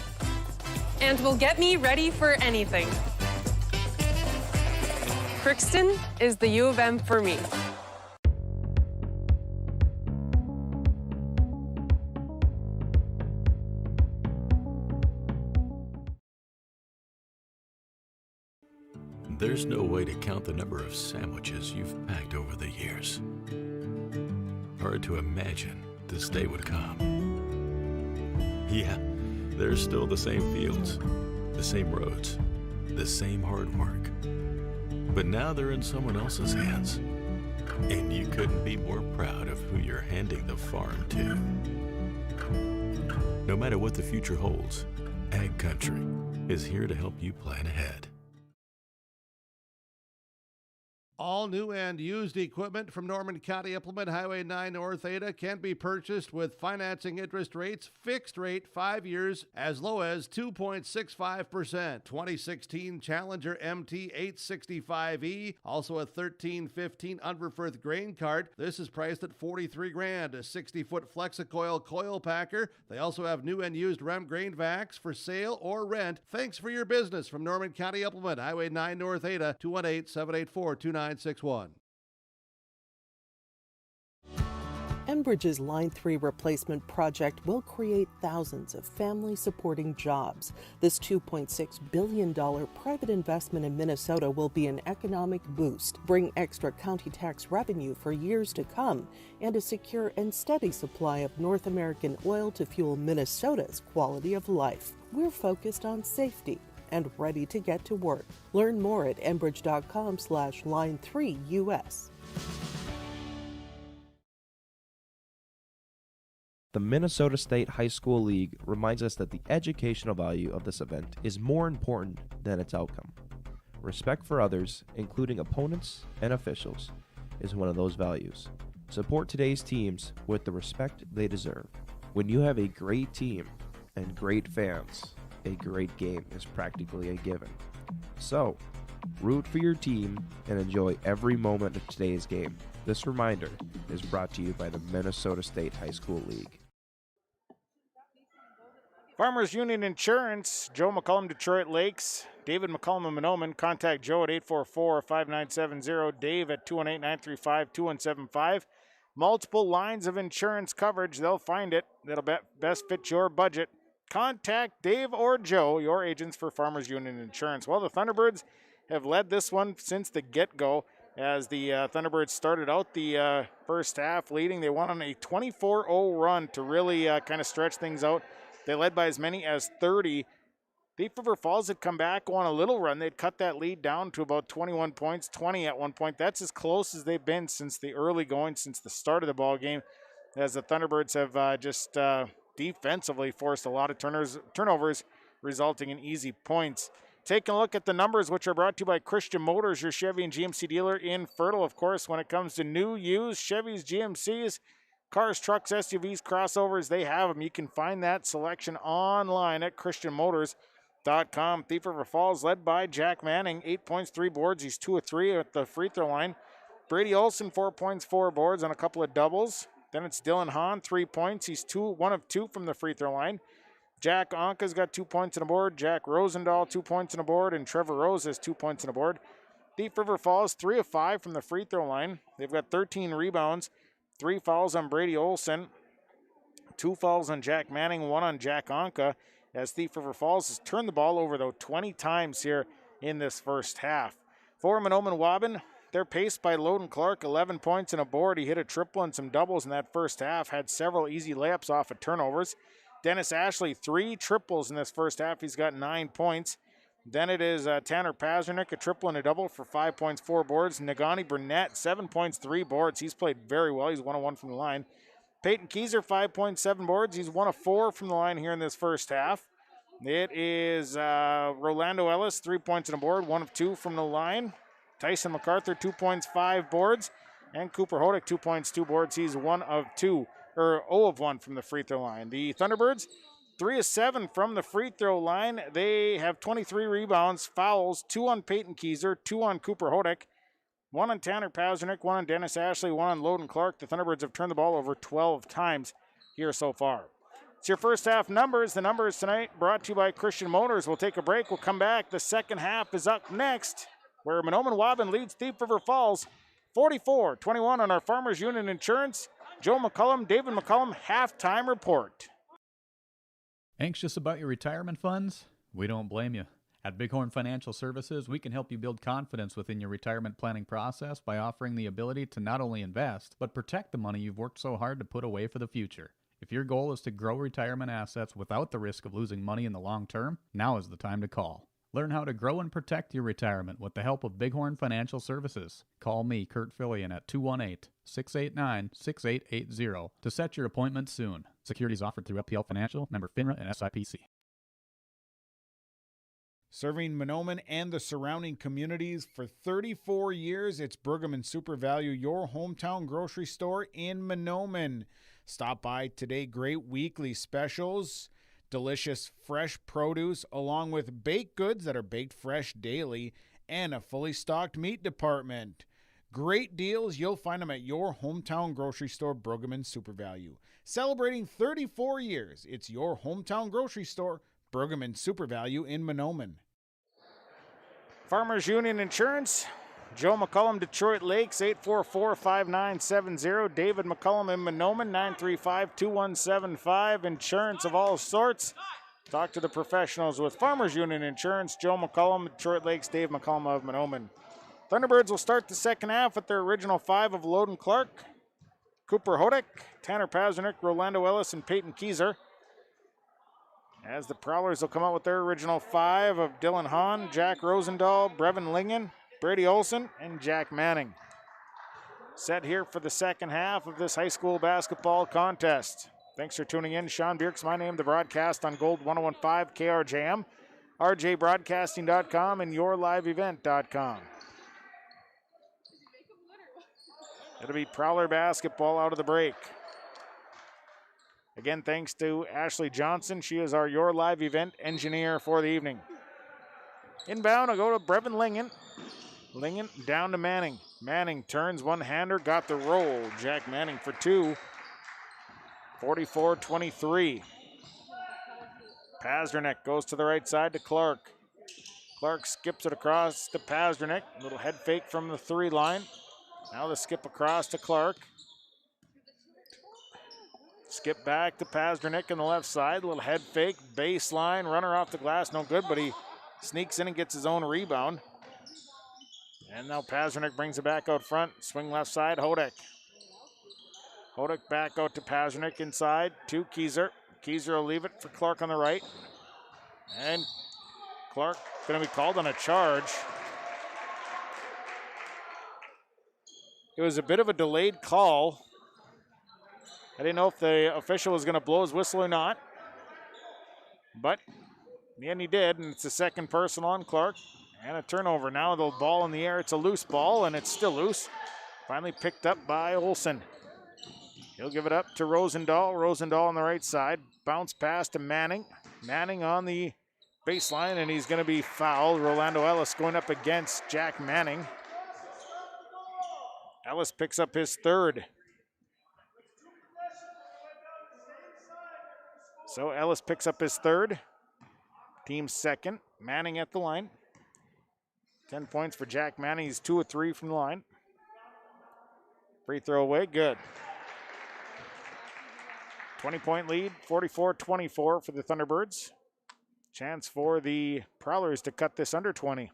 F: and will get me ready for anything. Crookston is the U of M for me.
V: There's no way to count the number of sandwiches you've packed over the years. Hard to imagine this day would come. Yeah, there's still the same fields, the same roads, the same hard work. But now they're in someone else's hands. And you couldn't be more proud of who you're handing the farm to. No matter what the future holds, Ag Country is here to help you plan ahead.
A: All new and used equipment from Norman County Implement Highway 9 North Ada can be purchased with financing interest rates fixed rate 5 years as low as 2.65%. 2016 Challenger MT 865E, also a 1315 Unverforth grain cart. This is priced at $43,000. A 60-foot Flexicoil coil packer. They also have new and used Rem grain vacs for sale or rent. Thanks for your business from Norman County Implement Highway 9 North Ada, 218-784-2961.
G: Enbridge's Line 3 replacement project will create thousands of family-supporting jobs. This $2.6 billion private investment in Minnesota will be an economic boost, bring extra county tax revenue for years to come, and a secure and steady supply of North American oil to fuel Minnesota's quality of life. We're focused on safety and ready to get to work. Learn more at enbridge.com/line3US.
H: The Minnesota State High School League reminds us that the educational value of this event is more important than its outcome. Respect for others, including opponents and officials, is one of those values. Support today's teams with the respect they deserve. When you have a great team and great fans, a great game is practically a given. So, root for your team and enjoy every moment of today's game. This reminder is brought to you by the Minnesota State High School League.
B: Farmers Union Insurance, Joe McCollum, Detroit Lakes, David McCollum of Mahnomen. Contact Joe at 844-5970, Dave at 218-935-2175. Multiple lines of insurance coverage. They'll find it. That'll best fit your budget. Contact Dave or Joe, your agents for Farmers Union Insurance. Well, the Thunderbirds have led this one since the get-go as the Thunderbirds started out the first half leading. They went on a 24-0 run to really kind of stretch things out. They led by as many as 30. Thief River Falls had come back on a little run. They'd cut that lead down to about 21 points, 20 at one point. That's as close as they've been since the early going, since the start of the ball game, as the Thunderbirds have just defensively forced a lot of turnovers, resulting in easy points. Taking a look at the numbers, which are brought to you by Christian Motors, your Chevy and GMC dealer in Fertile. Of course, when it comes to new, used Chevys, GMCs, cars, trucks, SUVs, crossovers, they have them. You can find that selection online at christianmotors.com. Thief River Falls led by Jack Manning, 8 points, 3 boards. He's 2 of 3 at the free throw line. Brady Olson, 4 points, 4 boards on a couple of doubles. Then it's Dylan Hahn, 3 points. He's 1 of 2 from the free throw line. Jack Anka's got 2 points on a board. Jack Rosendahl, 2 points on a board. And Trevor Rose has 2 points on a board. Thief River Falls, 3 of 5 from the free throw line. They've got 13 rebounds, 3 fouls on Brady Olson, 2 fouls on Jack Manning, 1 on Jack Anka, as Thief River Falls has turned the ball over, though, 20 times here in this first half. For Mahnomen Waubun, they're paced by Loden Clark, 11 points and a board. He hit a triple and some doubles in that first half, had several easy layups off of turnovers. Dennis Ashley, 3 triples in this first half. He's got 9 points. Then it is Tanner Pazernik, a triple and a double for 5 points, 4 boards. Nagani Burnett, 7 points, 3 boards. He's played very well. He's 1 of 1 from the line. Peyton Keyser, 5 points, 7 boards. He's 1 of 4 from the line here in this first half. It is Rolando Ellis, 3 points and a board, 1 of 2 from the line. Tyson MacArthur, 2 points, 5 boards. And Cooper Hodick, 2 points, 2 boards. He's 1 of 2, or 0 of 1 from the free throw line. The Thunderbirds, 3 of 7 from the free throw line. They have 23 rebounds, fouls, 2 on Peyton Keyser, 2 on Cooper Hodick, 1 on Tanner Pazernik, 1 on Dennis Ashley, 1 on Loden Clark. The Thunderbirds have turned the ball over 12 times here so far. It's your first half numbers. The numbers tonight brought to you by Christian Motors. We'll take a break. We'll come back. The second half is up next, where Mahnomen Waubun leads Thief River Falls 44-21 on our Farmers Union Insurance. Joe McCullum, David McCullum, halftime report.
I: Anxious about your retirement funds? We don't blame you. At Bighorn Financial Services, we can help you build confidence within your retirement planning process by offering the ability to not only invest, but protect the money you've worked so hard to put away for the future. If your goal is to grow retirement assets without the risk of losing money in the long term, now is the time to call. Learn how to grow and protect your retirement with the help of Bighorn Financial Services. Call me, Kurt Fillion, at 218-689-6880 to set your appointment soon. Securities offered through FPL Financial, member FINRA and SIPC.
D: Serving Mahnomen and the surrounding communities for 34 years, it's Pregame Super Value, your hometown grocery store in Mahnomen. Stop by today. Great weekly specials, delicious fresh produce, along with baked goods that are baked fresh daily, and a fully stocked meat department. Great deals. You'll find them at your hometown grocery store, Pregame Super Value. Celebrating 34 years, it's your hometown grocery store, Pregame Super Value in Mahnomen.
B: Farmers Union Insurance, Joe McCullum, Detroit Lakes, 844-5970. David McCullum in Mahnomen, 935-2175. Insurance of all sorts. Talk to the professionals with Farmers Union Insurance. Joe McCullum, Detroit Lakes, Dave McCullum of Mahnomen. Thunderbirds will start the second half with their original five of Loden Clark, Cooper Hodek, Tanner Pazernick, Rolando Ellis, and Peyton Kieser. As the Prowlers will come out with their original five of Dylan Hahn, Jack Rosendahl, Brevin Lingen, Brady Olson, and Jack Manning. Set here for the second half of this high school basketball contest. Thanks for tuning in. Sean Bierk's my name, the broadcast on Gold 101.5 KRJM, rjbroadcasting.com, and yourliveevent.com. It'll be Prowler basketball out of the break. Again, thanks to Ashley Johnson. She is our Your Live Event engineer for the evening. Inbound, I'll go to Brevin Lingen. Lingen down to Manning. Manning turns one-hander, got the roll. Jack Manning for two. 44-23. Pazernick goes to the right side to Clark. Clark skips it across to Pazernick. Little head fake from the three line. Now the skip across to Clark. Skip back to Pazernick on the left side. Little head fake, baseline, runner off the glass, no good, but he sneaks in and gets his own rebound. And now Pazernick brings it back out front. Swing left side, Hodek. Hodek back out to Pazernick inside to Kieser. Kieser will leave it for Clark on the right. And Clark going to be called on a charge. It was a bit of a delayed call. I didn't know if the official was going to blow his whistle or not. But in the end he did, and it's the second personal on Clark. And a turnover. Now the ball in the air. It's a loose ball, and it's still loose. Finally picked up by Olsen. He'll give it up to Rosendahl. Rosendahl on the right side. Bounce pass to Manning. Manning on the baseline, and he's going to be fouled. Rolando Ellis going up against Jack Manning. Ellis picks up his third. So Ellis picks up his third. Team's second. Manning at the line. 10 points for Jack Manning. He's 2 of 3 from the line. Free throw away, good. 20-point lead, 44-24 for the Thunderbirds. Chance for the Prowlers to cut this under 20.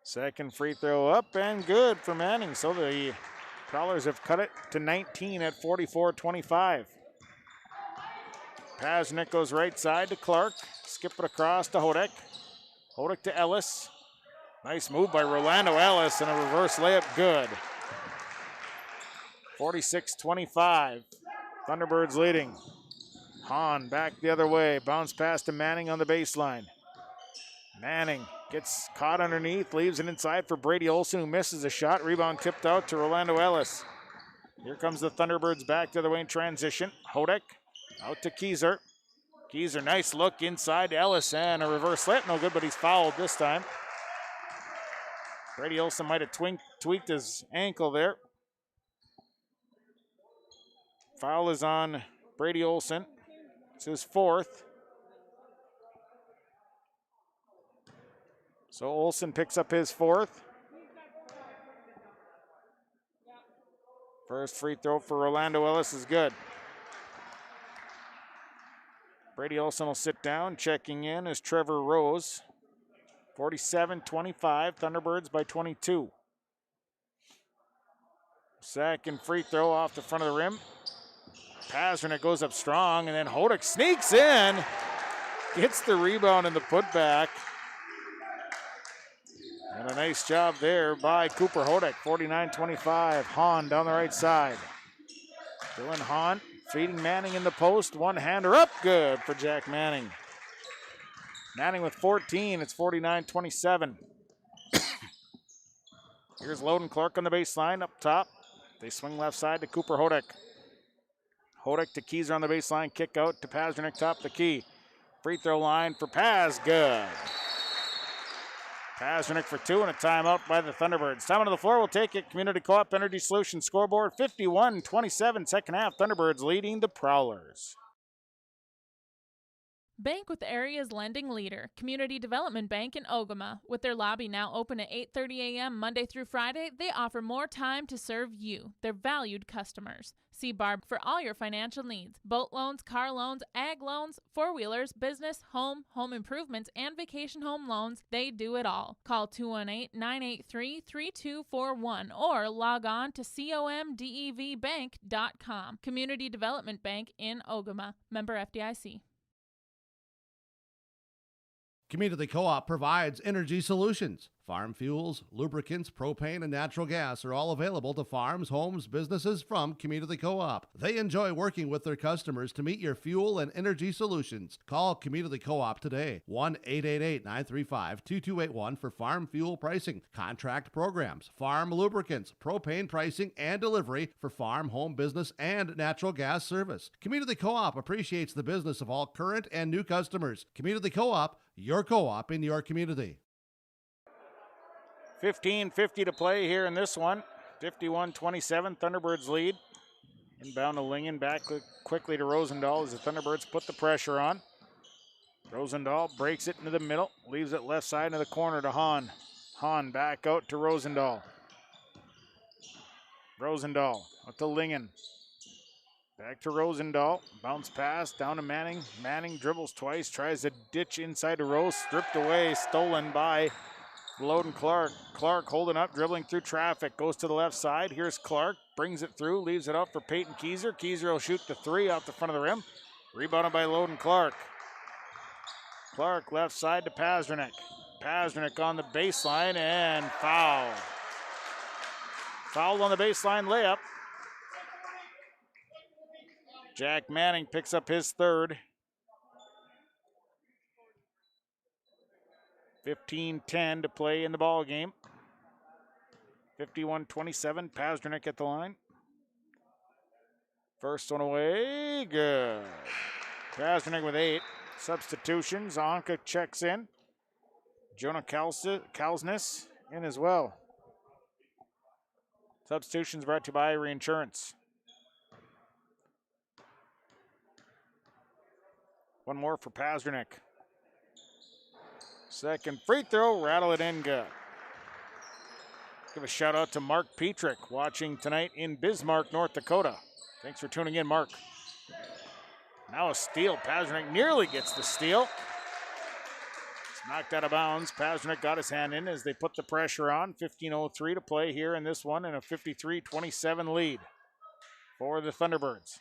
B: Second free throw up and good for Manning. So the Prowlers have cut it to 19 at 44-25. Pazernick goes right side to Clark. Skip it across to Hodek. Hodek to Ellis. Nice move by Rolando Ellis and a reverse layup good. 46-25. Thunderbirds leading. Hahn back the other way. Bounce pass to Manning on the baseline. Manning gets caught underneath. Leaves it inside for Brady Olson, who misses a shot. Rebound tipped out to Rolando Ellis. Here comes the Thunderbirds back the other way in transition. Hodek out to Kieser. Kieser, nice look inside to Ellis and a reverse layup. No good, but he's fouled this time. Brady Olson might have tweaked his ankle there. Foul is on Brady Olson. It's his fourth. So Olson picks up his fourth. First free throw for Rolando Ellis is good. Brady Olson will sit down. Checking in is Trevor Rose. 47-25, Thunderbirds by 22. Second free throw off the front of the rim. Pasternak goes up strong, and then Hodak sneaks in. Gets the rebound and the putback. And a nice job there by Cooper Hodak. 49-25, Hahn down the right side. Dylan Hahn feeding Manning in the post. One-hander up, good for Jack Manning. Manning with 14, it's 49-27. Here's Loden Clark on the baseline up top. They swing left side to Cooper Hodak. Hodak to Keyser on the baseline, kick out to Pasternak, top the key. Free throw line for Paz, good. Pasternak for two and a timeout by the Thunderbirds. Time on the floor, we'll take it. Community Co-op Energy Solutions scoreboard, 51-27, second half. Thunderbirds leading the Prowlers.
J: Bank with the area's lending leader, Community Development Bank in Ogama. With their lobby now open at 8:30 a.m. Monday through Friday, they offer more time to serve you, their valued customers. See Barb for all your financial needs. Boat loans, car loans, ag loans, four-wheelers, business, home improvements, and vacation home loans. They do it all. Call 218-983-3241 or log on to comdevbank.com. Community Development Bank in Ogama. Member FDIC.
A: Community Co-op provides energy solutions. Farm fuels, lubricants, propane, and natural gas are all available to farms, homes, businesses from Community Co-op. They enjoy working with their customers to meet your fuel and energy solutions. Call Community Co-op today, 1-888-935-2281 for farm fuel pricing, contract programs, farm lubricants, propane pricing, and delivery for farm, home, business, and natural gas service. Community Co-op appreciates the business of all current and new customers. Community Co-op, your co-op in your community.
B: 15:50 to play here in this one. 51-27, Thunderbirds lead. Inbound to Lingen, back quickly to Rosendahl as the Thunderbirds put the pressure on. Rosendahl breaks it into the middle, leaves it left side into the corner to Hahn. Hahn back out to Rosendahl. Rosendahl up to Lingen. Back to Rosendahl, bounce pass down to Manning. Manning dribbles twice, tries to ditch inside to Rose, stripped away, stolen by Loden Clark. Clark holding up, dribbling through traffic, goes to the left side. Here's Clark, brings it through, leaves it up for Peyton Keyser. Keyser will shoot the three off the front of the rim. Rebounded by Loden Clark. Clark left side to Pasternak. Pasternak on the baseline and foul. Foul on the baseline layup. Jack Manning picks up his third. 15-10 to play in the ball game. 51-27, Pasternak at the line. First one away, good. Pasternak with 8. Substitutions, Anka checks in. Jonah Kalsnes in as well. Substitutions brought to you by Reinsurance. One more for Pasternak. Second free throw, rattle it in good. Give a shout out to Mark Petrick watching tonight in Bismarck, North Dakota. Thanks for tuning in, Mark. Now a steal. Pasternak nearly gets the steal. It's knocked out of bounds. Pasternak got his hand in as they put the pressure on. 15:03 to play here in this one, and a 53-27 lead for the Thunderbirds.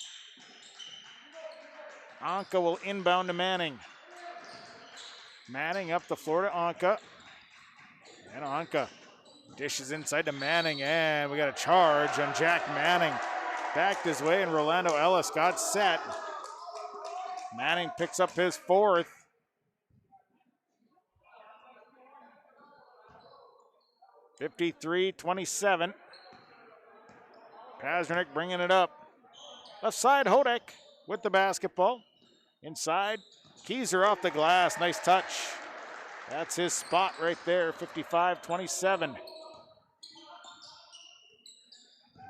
B: Anka will inbound to Manning. Manning up the floor to Anka. And Anka dishes inside to Manning, and we got a charge on Jack Manning. Backed his way, and Rolando Ellis got set. Manning picks up his fourth. (53-27). Pasternak bringing it up. Left side, Hodak with the basketball. Inside, Keyser off the glass. Nice touch. That's his spot right there, 55-27.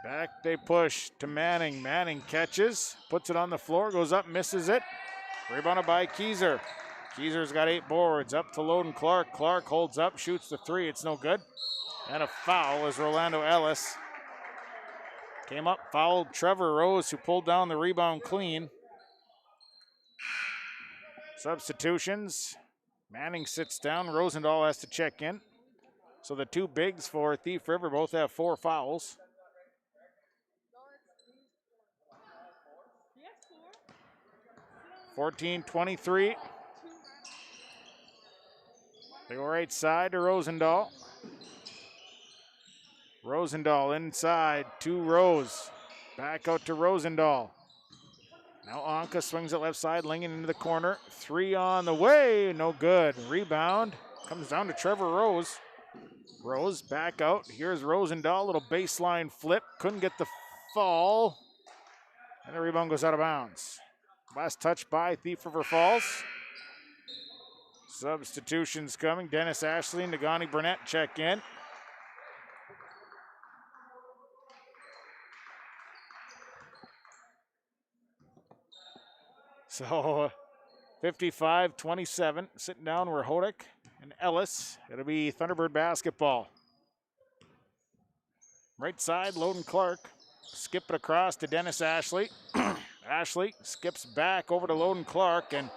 B: Back they push to Manning. Manning catches, puts it on the floor, goes up, misses it. Rebounded by Keyser. Keyser's got 8 boards. Up to Loden Clark. Clark holds up, shoots the 3. It's no good. And a foul as Rolando Ellis came up, fouled Trevor Rose, who pulled down the rebound clean. Substitutions. Manning sits down. Rosendahl has to check in. So the 2 bigs for Thief River both have 4 fouls. (14-23). They go right side to Rosendahl. Rosendahl inside to Rose. Back out to Rosendahl. Now Anka swings it left side, Lingen into the corner. 3 on the way, no good. Rebound comes down to Trevor Rose. Rose back out. Here's Rosendahl, little baseline flip. Couldn't get the fall. And the rebound goes out of bounds. Last touch by Thief River Falls. Substitutions coming. Dennis Ashley and Nagani Burnett check in. So 55-27. Sitting down were Hodak and Ellis. It'll be Thunderbird basketball. Right side, Loden Clark. Skip it across to Dennis Ashley. Ashley skips back over to Loden Clark, and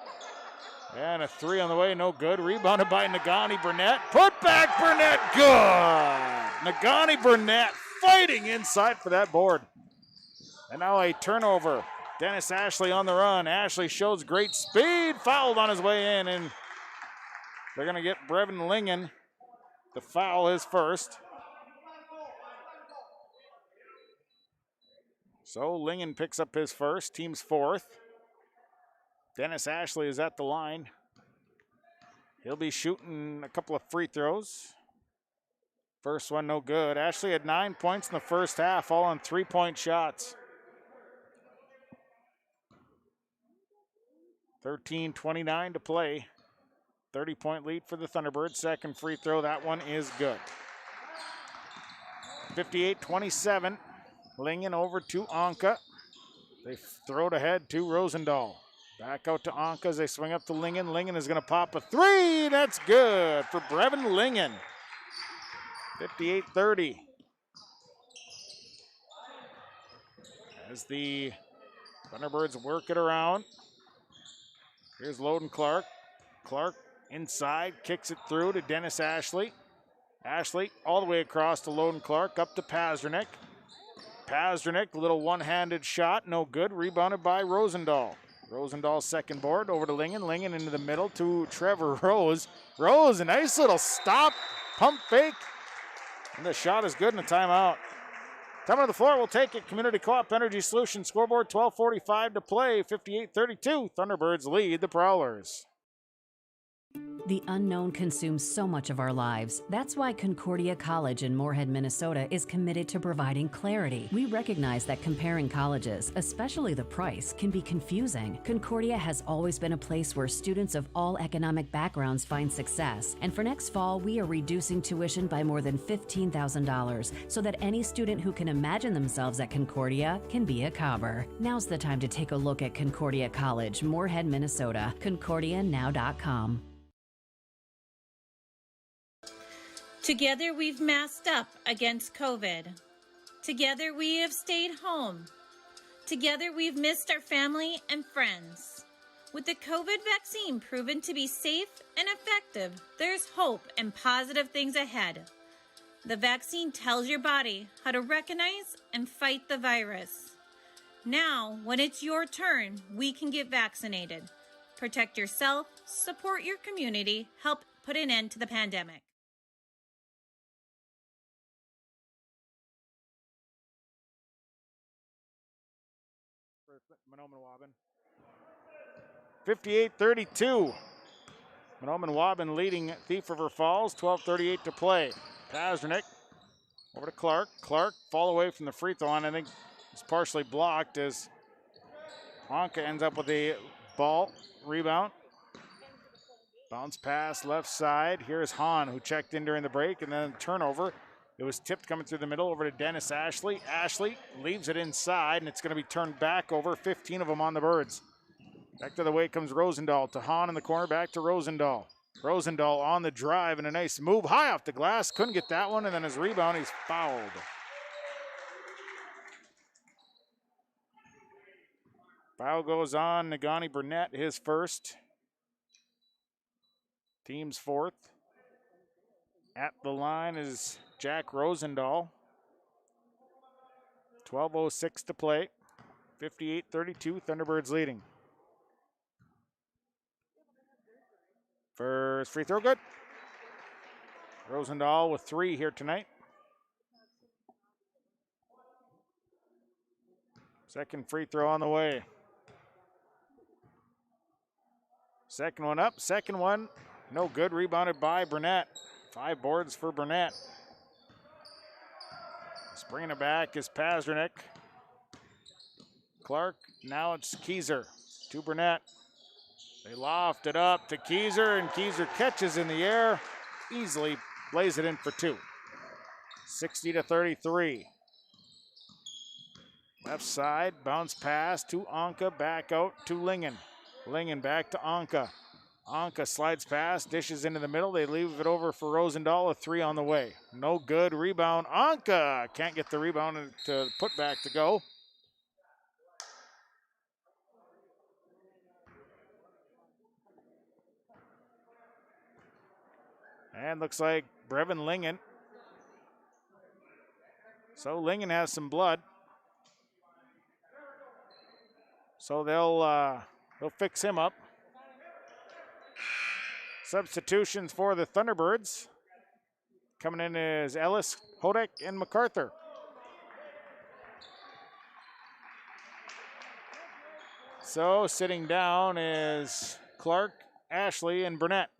B: a 3 on the way, no good. Rebounded by Nagani Burnett. Put back Burnett, good! Nagani Burnett fighting inside for that board. And now a turnover. Dennis Ashley on the run. Ashley shows great speed, fouled on his way in, and they're gonna get Brevin Lingen. The foul is first. So Lingen picks up his first, team's 4th. Dennis Ashley is at the line. He'll be shooting a couple of free throws. First one no good. Ashley had 9 points in the first half, all on 3-point shots. 13:29 to play. 30-point lead for the Thunderbirds. Second free throw, that one is good. 58-27. Lingen over to Anka. They throw it ahead to Rosendahl. Back out to Anka as they swing up to Lingen. Lingen is going to pop a 3. That's good for Brevin Lingen. 58-30. As the Thunderbirds work it around. Here's Loden Clark. Clark inside, kicks it through to Dennis Ashley. Ashley all the way across to Loden Clark, up to Pazdernick. Pazdernick, little one-handed shot, no good. Rebounded by Rosendahl. Rosendahl's second board over to Lingen. Lingen into the middle to Trevor Rose. Rose, a nice little stop, pump fake. And the shot is good in a timeout. Time on the floor, we'll take it. Community Co-op Energy Solutions scoreboard, 12:45 to play, 58-32. Thunderbirds lead the Prowlers.
E: The unknown consumes so much of our lives. That's why Concordia College in Moorhead, Minnesota is committed to providing clarity. We recognize that comparing colleges, especially the price, can be confusing. Concordia has always been a place where students of all economic backgrounds find success. And for next fall, we are reducing tuition by more than $15,000 so that any student who can imagine themselves at Concordia can be a Cobber. Now's the time to take a look at Concordia College, Moorhead, Minnesota. ConcordiaNow.com.
M: Together we've masked up against COVID. Together we have stayed home. Together we've missed our family and friends. With the COVID vaccine proven to be safe and effective, there's hope and positive things ahead. The vaccine tells your body how to recognize and fight the virus. Now, when it's your turn, we can get vaccinated. Protect yourself, support your community, help put an end to the pandemic.
B: Mahnomen Waubun. 58-32. Mahnomen Waubun leading Thief River Falls, 12:38 to play. Pazdernick over to Clark. Clark fall away from the free throw line. I think it's partially blocked as Anka ends up with a ball rebound. Bounce pass left side. Here's Hahn, who checked in during the break, and then turnover. It was tipped coming through the middle over to Dennis Ashley. Ashley leaves it inside, and it's going to be turned back over. 15 of them on the Birds. Back to the way comes Rosendahl to Hahn in the corner, back to Rosendahl. Rosendahl on the drive and a nice move high off the glass. Couldn't get that one, and then his rebound, he's fouled. Foul goes on Nagani Burnett, his first. Team's fourth. At the line is Jack Rosendahl. 12:06 to play. 58-32, Thunderbirds leading. First free throw, good. Rosendahl with 3 here tonight. Second free throw on the way. Second one up, second one, no good, rebounded by Burnett. 5 boards for Burnett. Just bringing it back is Pazernik. Clark, now it's Keyser to Burnett. They loft it up to Keyser, and Keyser catches in the air, easily lays it in for 2. 60-33. Left side, bounce pass to Anka, back out to Lingen. Lingen back to Anka. Anka slides past, dishes into the middle. They leave it over for Rosendahl, a 3 on the way. No good, rebound. Anka can't get the rebound to put back to go. And looks like Brevin Lingen. So Lingen has some blood. So they'll fix him up. Substitutions for the Thunderbirds. Coming in is Ellis, Hodek, and MacArthur. So sitting down is Clark, Ashley, and Burnett.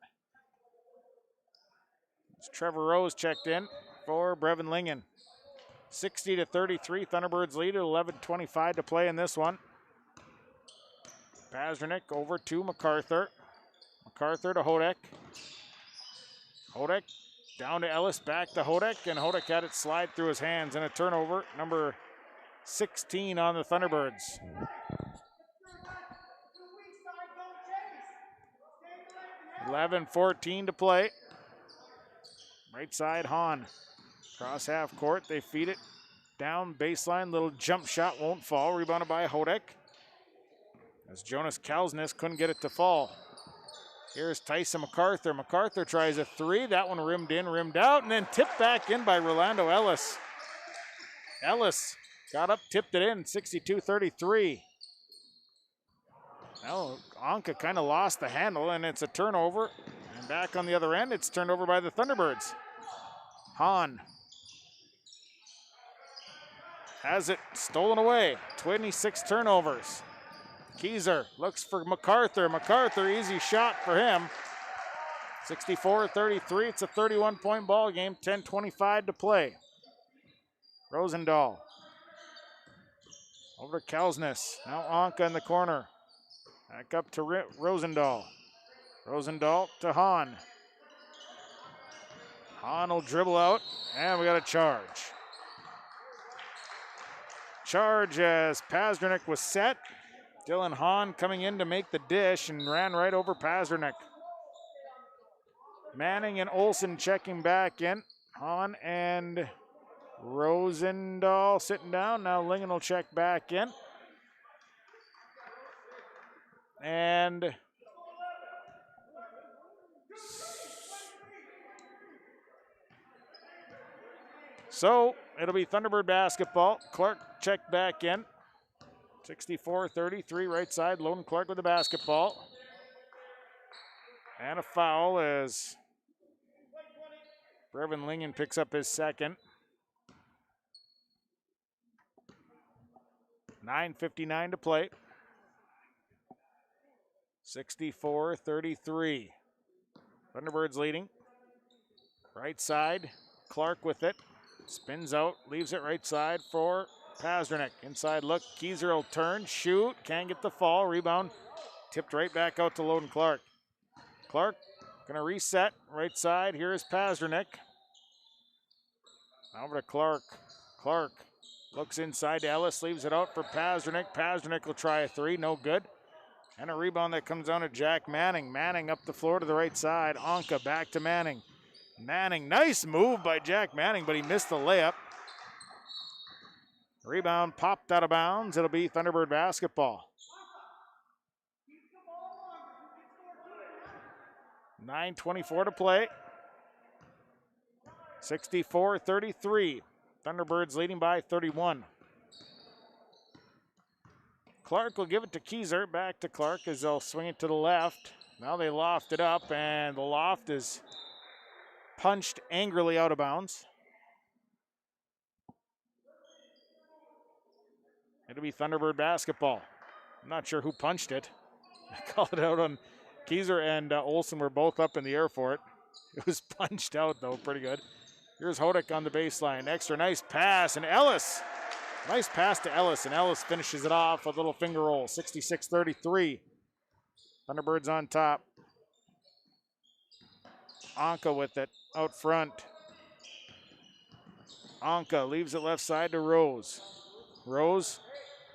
B: Trevor Rose checked in for Brevin Lingen. 60-33, Thunderbirds lead at 11:25 to play in this one. Pazernik over to MacArthur. MacArthur to Hodek. Hodek down to Ellis, back to Hodek, and Hodek had it slide through his hands, and a turnover, number 16 on the Thunderbirds. $11:14 to play. Right side, Hahn. Cross half court, they feed it down baseline. Little jump shot won't fall. Rebounded by Hodek. As Jonas Kalsnes couldn't get it to fall. Here's Tyson MacArthur. MacArthur tries a 3. That one rimmed in, rimmed out, and then tipped back in by Rolando Ellis. Ellis got up, tipped it in, 62-33. Now Anka kind of lost the handle, and it's a turnover. And back on the other end, it's turned over by the Thunderbirds. Hahn has it stolen away. 26 turnovers. Keyser looks for MacArthur. MacArthur, easy shot for him. 64-33. It's a 31-point ball game. 10:25 to play. Rosendahl over to Kalsnes. Now Anka in the corner. Back up to Rosendahl. Rosendahl to Hahn. Hahn will dribble out, and we got a charge. Charge as Pazernik was set. Dylan Hahn coming in to make the dish and ran right over Pazernik. Manning and Olsen checking back in. Hahn and Rosendahl sitting down. Now Lingen will check back in. And so it'll be Thunderbird basketball. Clark checked back in. 64-33 right side. Logan Clark with the basketball. And a foul as Brevin Lingen picks up his second. 9:59 to play. 64-33. Thunderbirds leading. Right side, Clark with it. Spins out, leaves it right side for Pazernik. Inside look, Keyser will turn, shoot, can't get the fall, rebound. Tipped right back out to Loden Clark. Clark gonna reset, right side, here is Pazernik. Over to Clark. Clark looks inside to Ellis, leaves it out for Pasternak. Pasternak will try a three, no good. And a rebound that comes down to Jack Manning. Manning up the floor to the right side. Anka back to Manning. Manning, nice move by Jack Manning, but he missed the layup. Rebound popped out of bounds. It'll be Thunderbird basketball. 9:24 to play. 64-33. Thunderbirds leading by 31. Clark will give it to Keyser. Back to Clark as they'll swing it to the left. Now they loft it up, and the loft is punched angrily out of bounds. It'll be Thunderbird basketball. I'm not sure who punched it. I called it out on Keyser, and Olsen were both up in the air for it. It was punched out, though, pretty good. Here's Hodek on the baseline. Extra nice pass, and Ellis. Nice pass to Ellis, and Ellis finishes it off with a little finger roll. 66-33. Thunderbirds on top. Anka with it out front. Anka leaves it left side to Rose. Rose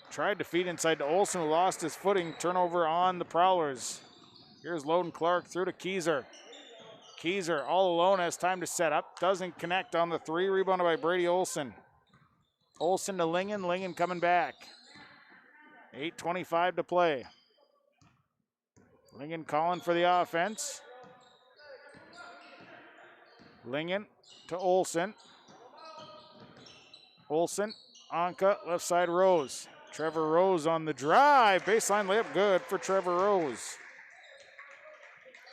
B: tried to feed inside to Olsen, who lost his footing. Turnover on the Prowlers. Here's Loden Clark through to Keyser. Keyser all alone, has time to set up. Doesn't connect on the three. Rebounded by Brady Olsen. Olsen to Lingen. Lingen coming back. 8:25 to play. Lingen calling for the offense. Lingen to Olsen. Olsen, Anka, left side Rose. Trevor Rose on the drive. Baseline layup good for Trevor Rose.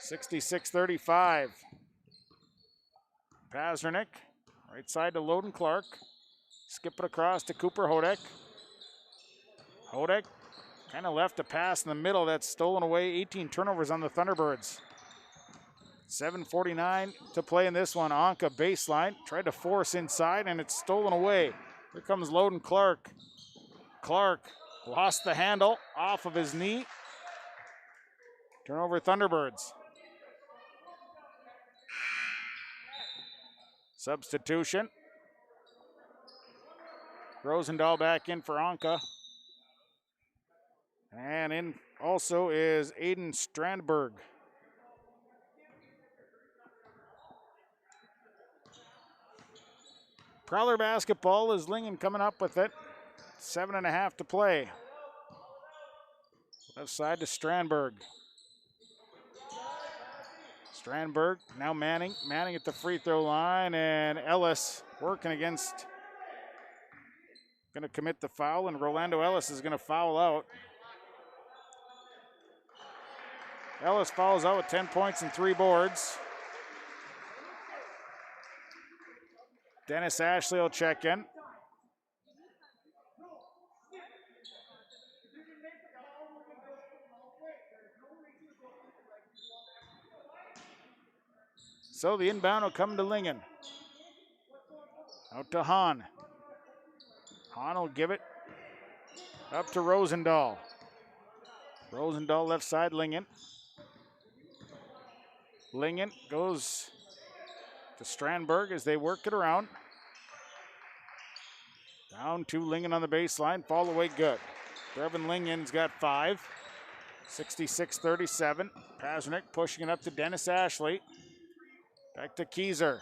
B: 66-35. Pasternak, right side to Loden Clark. Skip it across to Cooper Hodek. Hodek kind of left a pass in the middle that's stolen away. 18 turnovers on the Thunderbirds. 7:49 to play in this one. Anka baseline, tried to force inside, and it's stolen away. Here comes Loden Clark. Clark lost the handle off of his knee. Turnover Thunderbirds. Substitution. Rosendahl back in for Anka. And in also is Aiden Strandberg. Prowler basketball is Lingen coming up with it. 7:30 to play. Left side to Strandberg. Strandberg, now Manning. Manning at the free throw line, and Ellis working against. Going to commit the foul, and Rolando Ellis is going to foul out. Ellis fouls out with 10 points and 3 boards. Dennis Ashley will check in. So the inbound will come to Lingen. Out to Hahn. Hahn will give it up to Rosendahl. Rosendahl left side, Lingen. Lingen goes to Strandberg as they work it around. Down to Lingen on the baseline. Fall away good. Brevin Lingen's got 5. 66-37. Pasternak pushing it up to Dennis Ashley. Back to Keyser.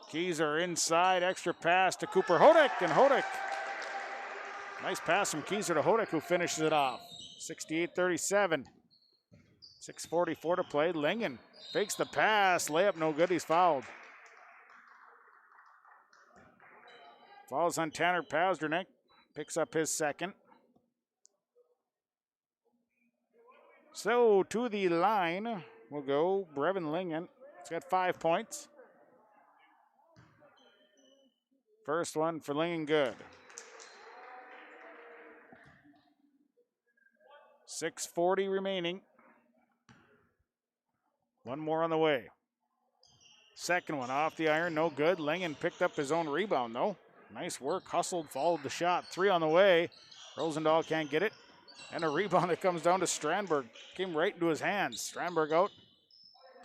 B: Keyser inside, extra pass to Cooper Hodek, and Hodek. Nice pass from Keyser to Hodek, who finishes it off. 68-37. 6:44 to play. Lingen fakes the pass. Layup no good. He's fouled. Fouls on Tanner Pasternak. Picks up his second. So to the line will go Brevin Lingen. He's got 5 points. First one for Lingen, good. 6:40 remaining. One more on the way. Second one off the iron, no good. Lingen picked up his own rebound, though. Nice work, hustled, followed the shot. 3 on the way. Rosendahl can't get it. And a rebound that comes down to Strandberg. Came right into his hands. Strandberg out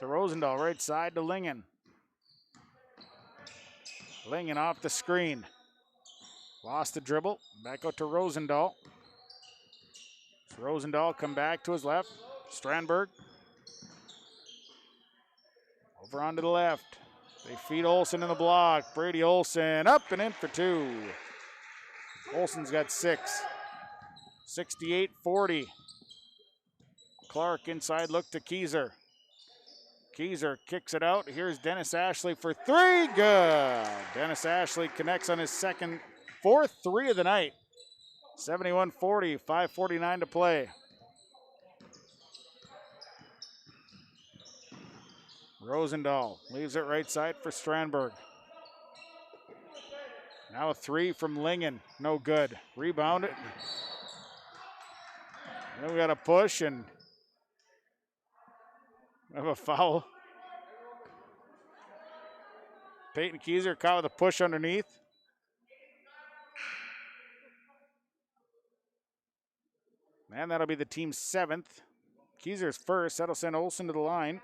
B: to Rosendahl, right side to Lingen. Lingen off the screen. Lost the dribble. Back out to Rosendahl. Rosendahl come back to his left. Strandberg. Over onto the left. They feed Olsen in the block. Brady Olsen up and in for two. Olsen's got 6. 68-40. Clark inside look to Keyser. Keyser kicks it out. Here's Dennis Ashley for 3. Good. Dennis Ashley connects on his fourth 3 of the night. 71-40, 5:49 to play. Rosendahl leaves it right side for Strandberg. Now a 3 from Lingen. No good. Rebound it. Then we got a push and we have a foul. Peyton Keyser caught with a push underneath. And that'll be the team's 7th. Keyser's first. That'll send Olsen to the line.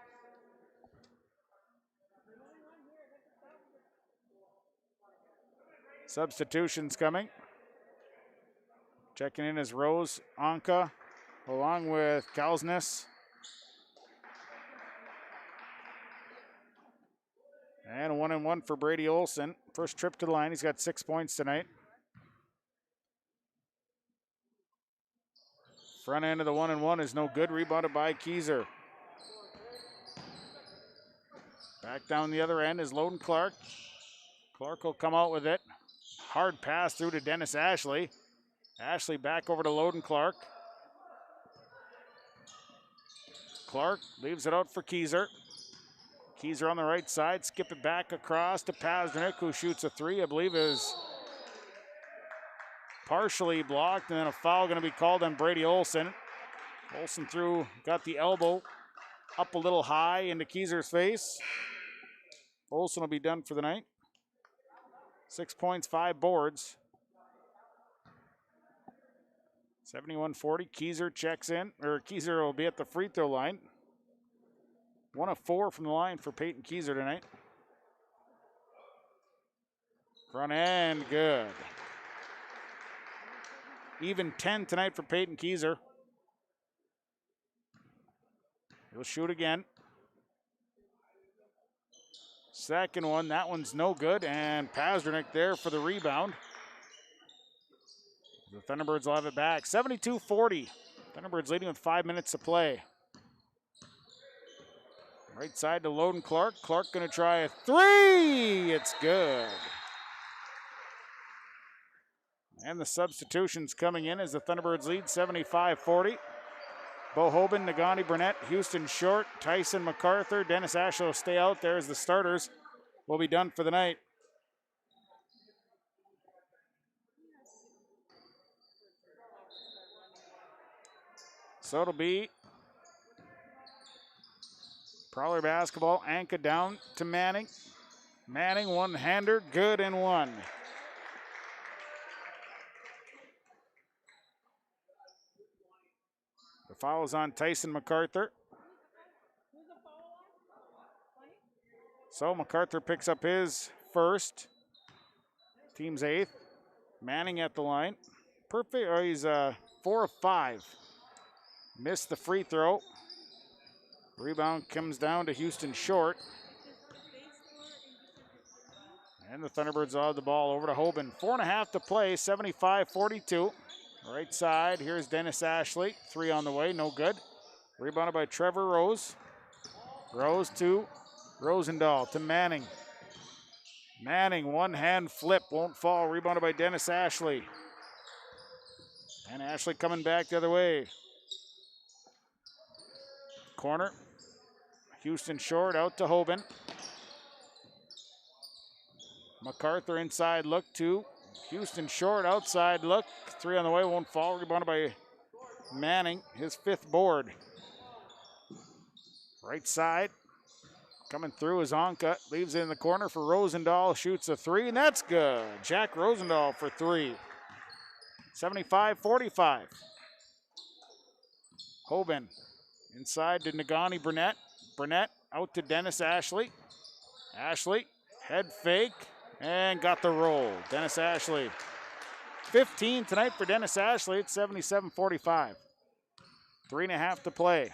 B: Substitutions coming. Checking in is Rose Anka along with Kalsnes. And a 1-and-1 for Brady Olsen. First trip to the line. He's got 6 points tonight. Front end of the 1-and-1 is no good. Rebounded by Keyser. Back down the other end is Loden Clark. Clark will come out with it. Hard pass through to Dennis Ashley. Ashley back over to Loden Clark. Clark leaves it out for Keyser. Keyser on the right side. Skip it back across to Pazdernik, who shoots a 3, I believe is partially blocked, and then a foul going to be called on Brady Olsen. Olsen got the elbow up a little high into Keyser's face. Olsen will be done for the night. 6 points, 5 boards. 71-40. Keyser checks in, or Keyser will be at the free throw line. 1 of 4 from the line for Peyton Keyser tonight. Front end, good. Even 10 tonight for Peyton Keyser. He'll shoot again. Second one, that one's no good, and Pazdernik there for the rebound. The Thunderbirds will have it back. 72-40. Thunderbirds leading with 5 minutes to play. Right side to Loden Clark. Clark going to try a 3. It's good. And the substitutions coming in as the Thunderbirds lead 75-40. Bo Hoban, Nagani Burnett, Houston Short, Tyson MacArthur, Dennis Ashley will stay out there as the starters will be done for the night. So it'll be Prowler basketball. Anka down to Manning. Manning one-hander, good and 1. The foul is on Tyson MacArthur. So MacArthur picks up his first. Team's 8th. Manning at the line. Perfect, or he's 4 of 5. Missed the free throw. Rebound comes down to Houston Short. And the Thunderbirds will have the ball over to Hoban. 4.5 to play, 75-42. Right side, here's Dennis Ashley. 3 on the way, no good. Rebounded by Trevor Rose. Rose to Rosendahl, to Manning. Manning, one-hand flip, won't fall. Rebounded by Dennis Ashley. And Ashley coming back the other way. Corner. Houston Short out to Hoban. MacArthur inside look to Houston Short, outside look. 3 on the way, won't fall. Rebounded by Manning, his 5th board. Right side. Coming through is Anka. Leaves it in the corner for Rosendahl. Shoots a 3, and that's good. Jack Rosendahl for 3. 75-45. Hoban inside to Nagani Burnett. Burnett out to Dennis Ashley. Ashley, head fake. And got the roll. Dennis Ashley. 15 tonight for Dennis Ashley. It's 77-45. 3.5 to play.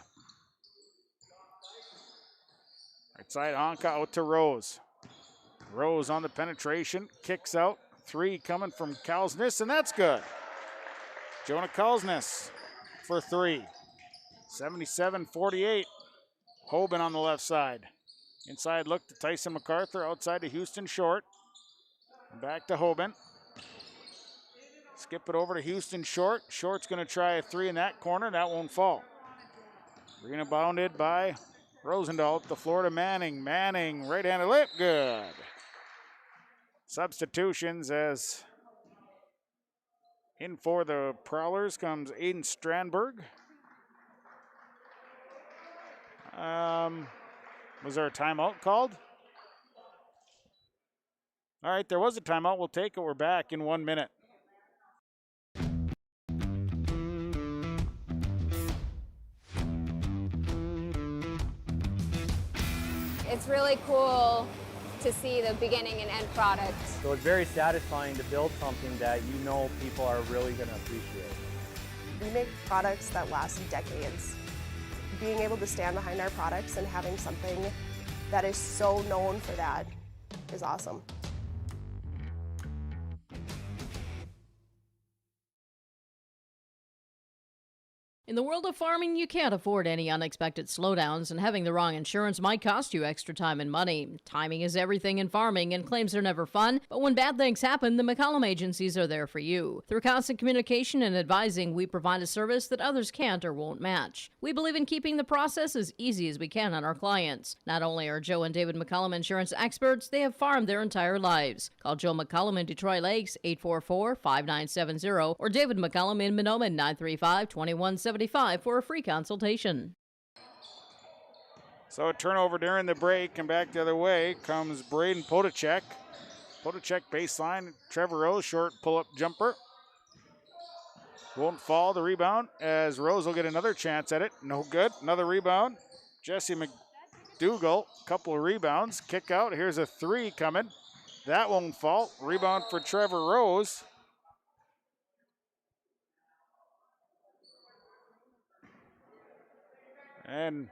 B: Right side, Honka out to Rose. Rose on the penetration, kicks out. 3 coming from Kalsness, and that's good. Jonah Kalsness for 3. 77-48. Hoban on the left side. Inside look to Tyson MacArthur, outside to Houston Short. Back to Hoban. Skip it over to Houston Short. Short's going to try a 3 in that corner. That won't fall. Rebounded by Rosendahl up the floor to Manning. Manning, right-handed lip, good. Substitutions as in for the Prowlers comes Aiden Strandberg. Was there a timeout called? All right, there was a timeout. We'll take it. We're back in 1 minute.
N: It's really cool to see the beginning and end product.
O: So it's very satisfying to build something that you know people are really going to appreciate.
P: We make products that last decades. Being able to stand behind our products and having something that is so known for that is awesome.
Q: In the world of farming, you can't afford any unexpected slowdowns, and having the wrong insurance might cost you extra time and money. Timing is everything in farming, and claims are never fun, but when bad things happen, the McCollum agencies are there for you. Through constant communication and advising, we provide a service that others can't or won't match. We believe in keeping the process as easy as we can on our clients. Not only are Joe and David McCollum insurance experts, they have farmed their entire lives. Call Joe McCollum in Detroit Lakes, 844-5970, or David McCollum in Mahnomen, 935-2175 for a free consultation.
B: So a turnover during the break, and back the other way comes Braden Podacek. Podacek baseline, Trevor Rose, short pull-up jumper. Won't fall, the rebound, as Rose will get another chance at it. No good, another rebound. Jesse McDougall, couple of rebounds, kick out. Here's a 3 coming. That won't fall. Rebound for Trevor Rose. And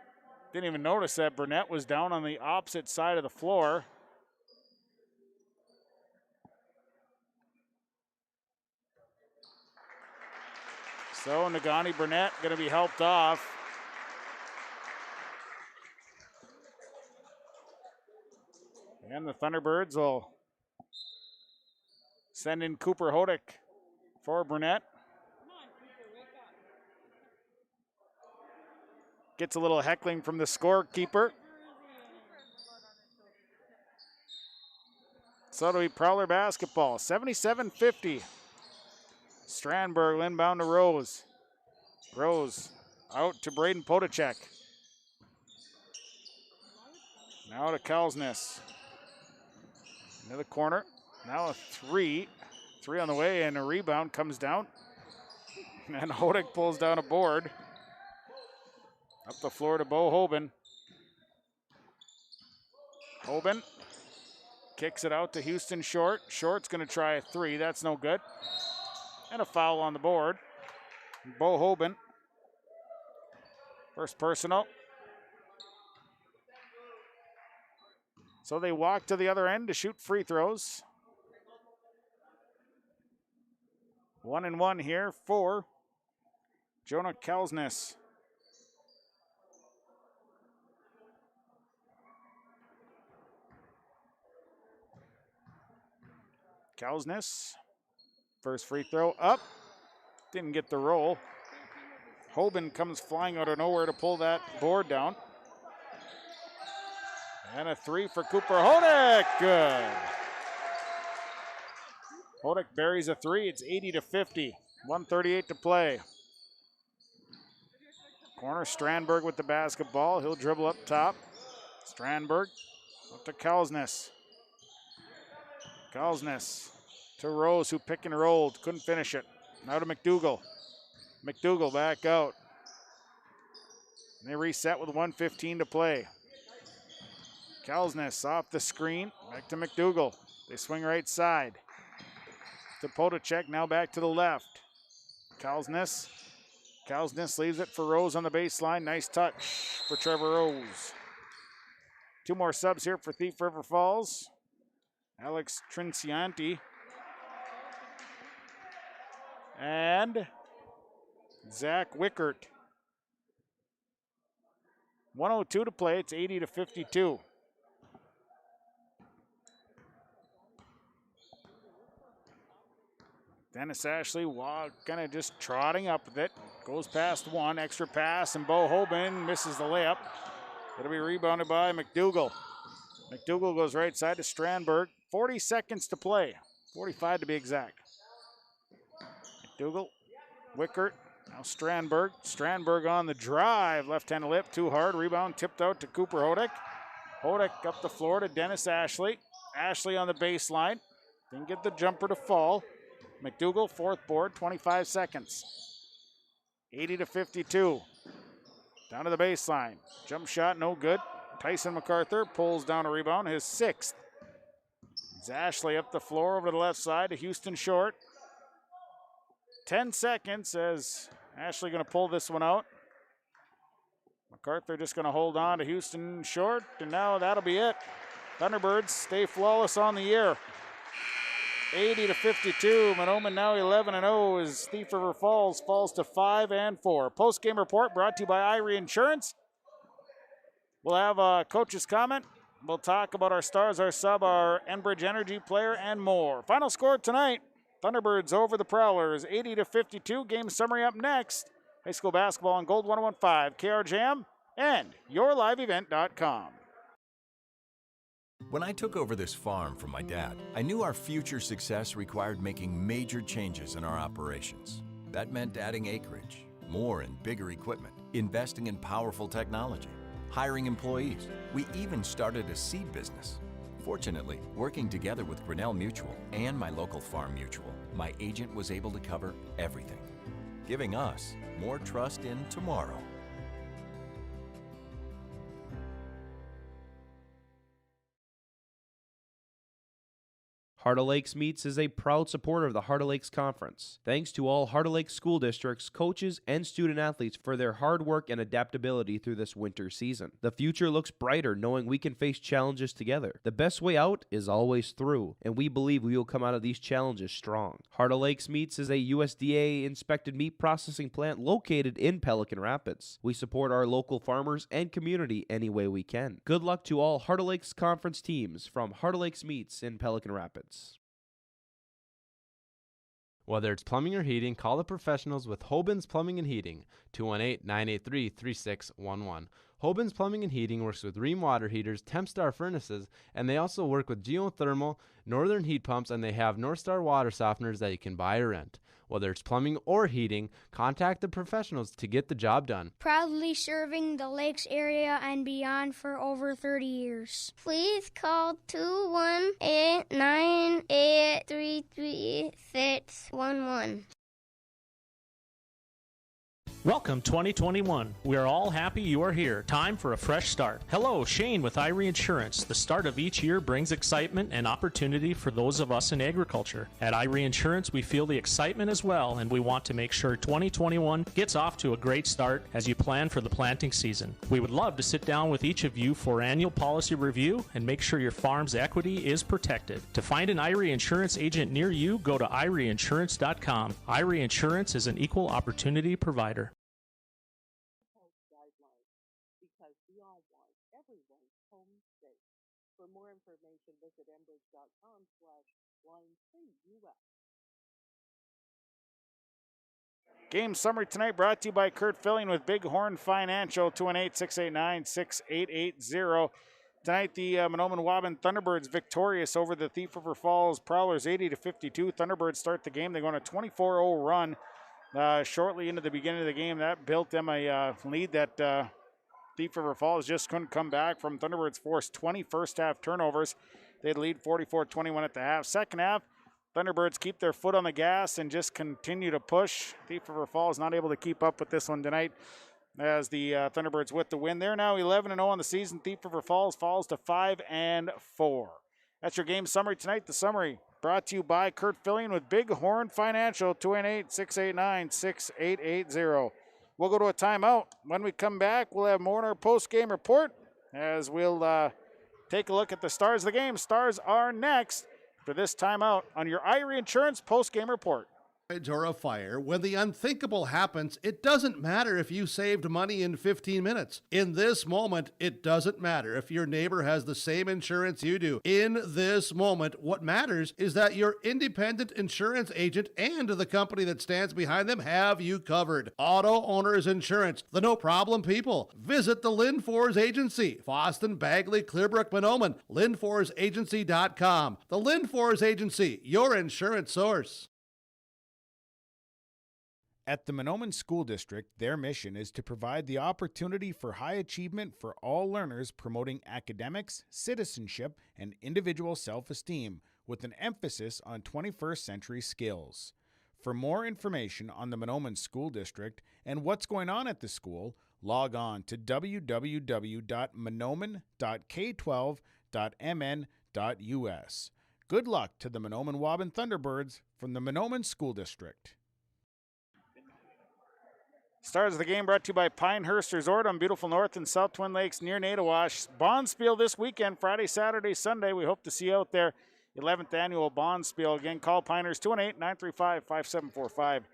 B: didn't even notice that Burnett was down on the opposite side of the floor. So Nagani Burnett going to be helped off. And the Thunderbirds will send in Cooper Hodick for Burnett. Gets a little heckling from the scorekeeper. So it'll be Prowler basketball, 77-50. Strandberg inbound to Rose. Rose out to Braden Podacek. Now to Kalsness. Into the corner. Now a 3. 3 on the way, and a rebound comes down. And Hodick pulls down a board. Up the floor to Bo Hoban. Hoban kicks it out to Houston Short. Short's going to try a 3. That's no good. And a foul on the board. Bo Hoban. First personal. So they walk to the other end to shoot free throws. 1-1 here for Jonah Kalsness. Kalsness, first free throw up, didn't get the roll. Hoban comes flying out of nowhere to pull that board down. And a 3 for Cooper Hodick, good. Hodick buries a 3, it's 80-50, 1:38 to play. Corner, Strandberg with the basketball, he'll dribble up top. Strandberg up to Kalsness. Kalsness to Rose, who pick and rolled, couldn't finish it. Now to McDougall. McDougall back out. And they reset with 1:15 to play. Kalsness off the screen, back to McDougall. They swing right side. To Podacek, now back to the left. Kalsness leaves it for Rose on the baseline. Nice touch for Trevor Rose. 2 more subs here for Thief River Falls. Alex Trincianti and Zach Wickert. 1:02 to play. It's 80-52. Dennis Ashley kind of just trotting up with it. Goes past one, extra pass, and Bo Hoban misses the layup. It'll be rebounded by McDougal. McDougal goes right side to Strandberg. 40 seconds to play. 45 to be exact. McDougal, Wickert, now Strandberg. Strandberg on the drive. Left-handed lip, too hard. Rebound tipped out to Cooper Hodek. Hodek up the floor to Dennis Ashley. Ashley on the baseline. Didn't get the jumper to fall. McDougal, 4th board, 25 seconds. 80-52. Down to the baseline. Jump shot, no good. Tyson MacArthur pulls down a rebound, his 6th. It's Ashley up the floor over to the left side to Houston Short. 10 seconds as Ashley going to pull this one out. MacArthur just going to hold on to Houston Short, and now that'll be it. Thunderbirds stay flawless on the year. 80-52. Mahnomen now 11-0 as Thief River Falls falls to 5-4. Post-game report brought to you by Irie Insurance. We'll have a coach's comment. We'll talk about our stars, our sub, our Enbridge Energy player, and more. Final score tonight, Thunderbirds over the Prowlers, 80-52. Game summary up next. High school basketball on Gold 101.5, KR Jam, and YourLiveEvent.com.
R: When I took over this farm from my dad, I knew our future success required making major changes in our operations. That meant adding acreage, more and bigger equipment, investing in powerful technology, hiring employees. We even started a seed business. Fortunately, working together with Grinnell Mutual and my local farm mutual, my agent was able to cover everything, giving us more trust in tomorrow.
H: Heart of Lakes Meats is a proud supporter of the Heart of Lakes Conference. Thanks to all Heart of Lakes school districts, coaches, and student athletes for their hard work and adaptability through this winter season. The future looks brighter knowing we can face challenges together. The best way out is always through, and we believe we will come out of these challenges strong. Heart of Lakes Meats is a USDA-inspected meat processing plant located in Pelican Rapids. We support our local farmers and community any way we can. Good luck to all Heart of Lakes Conference teams from Heart of Lakes Meats in Pelican Rapids.
S: Whether it's plumbing or heating, call the professionals with Hoban's Plumbing and Heating, 218-983-3611. Hoban's Plumbing and Heating works with Rheem water heaters, Tempstar furnaces, and they also work with geothermal, northern heat pumps, and they have Northstar water softeners that you can buy or rent. Whether it's plumbing or heating, contact the professionals to get the job done.
T: Proudly serving the Lakes area and beyond for over 30 years. Please call 218-983-3611.
U: Welcome 2021. We are all happy you are here. Time for a fresh start. Hello, Shane with Irie Insurance. The start of each year brings excitement and opportunity for those of us in agriculture. At Irie Insurance, we feel the excitement as well, and we want to make sure 2021 gets off to a great start as you plan for the planting season. We would love to sit down with each of you for annual policy review and make sure your farm's equity is protected. To find an Irie Insurance agent near you, go to IrieInsurance.com. Irie Insurance is an equal opportunity provider.
G: For more information, visit enbridge.com/line3us.
B: Game summary tonight brought to you by Kurt Filling with Bighorn Financial, 218-689-6880. Tonight, the Mahnomen Waubun Thunderbirds victorious over the Thief River Falls Prowlers, 80-52. Thunderbirds start the game. They go on a 24-0 run shortly into the beginning of the game. That built them a lead that Thief River Falls just couldn't come back from. Thunderbirds forced 20 first-half turnovers. They'd lead 44-21 at the half. Second half, Thunderbirds keep their foot on the gas and just continue to push. Thief River Falls not able to keep up with this one tonight as the Thunderbirds with the win. They're now 11-0 on the season. Thief River Falls falls to 5-4. That's your game summary tonight. The summary brought to you by Kurt Fillion with Bighorn Financial, 218-689-6880. We'll go to a timeout. When we come back, we'll have more in our post-game report as we'll take a look at the stars of the game. Stars are next for this timeout on your Irie Insurance post-game report.
A: Or a fire, when the unthinkable happens, it doesn't matter if you saved money in 15 minutes. In this moment, it doesn't matter if your neighbor has the same insurance you do. In this moment, what matters is that your independent insurance agent and the company that stands behind them have you covered. Auto Owners Insurance, the no problem people. Visit the Lynn Fours Agency, Boston, Bagley, Clearbrook, Mahnomen, LynnForsAgency.com. The Lynn Fours Agency, your insurance source.
D: At the Mahnomen School District, their mission is to provide the opportunity for high achievement for all learners, promoting academics, citizenship, and individual self-esteem, with an emphasis on 21st century skills. For more information on the Mahnomen School District and what's going on at the school, log on to www.mahnomen.k12.mn.us. Good luck to the Mahnomen Waubun Thunderbirds from the Mahnomen School District.
B: Stars of the game brought to you by Pinehurst Resort on beautiful North and South Twin Lakes near Nadawash. Bonspiel this weekend, Friday, Saturday, Sunday. We hope to see you out there. 11th annual Bonspiel. Again, call Pinehurst 218-935-5745.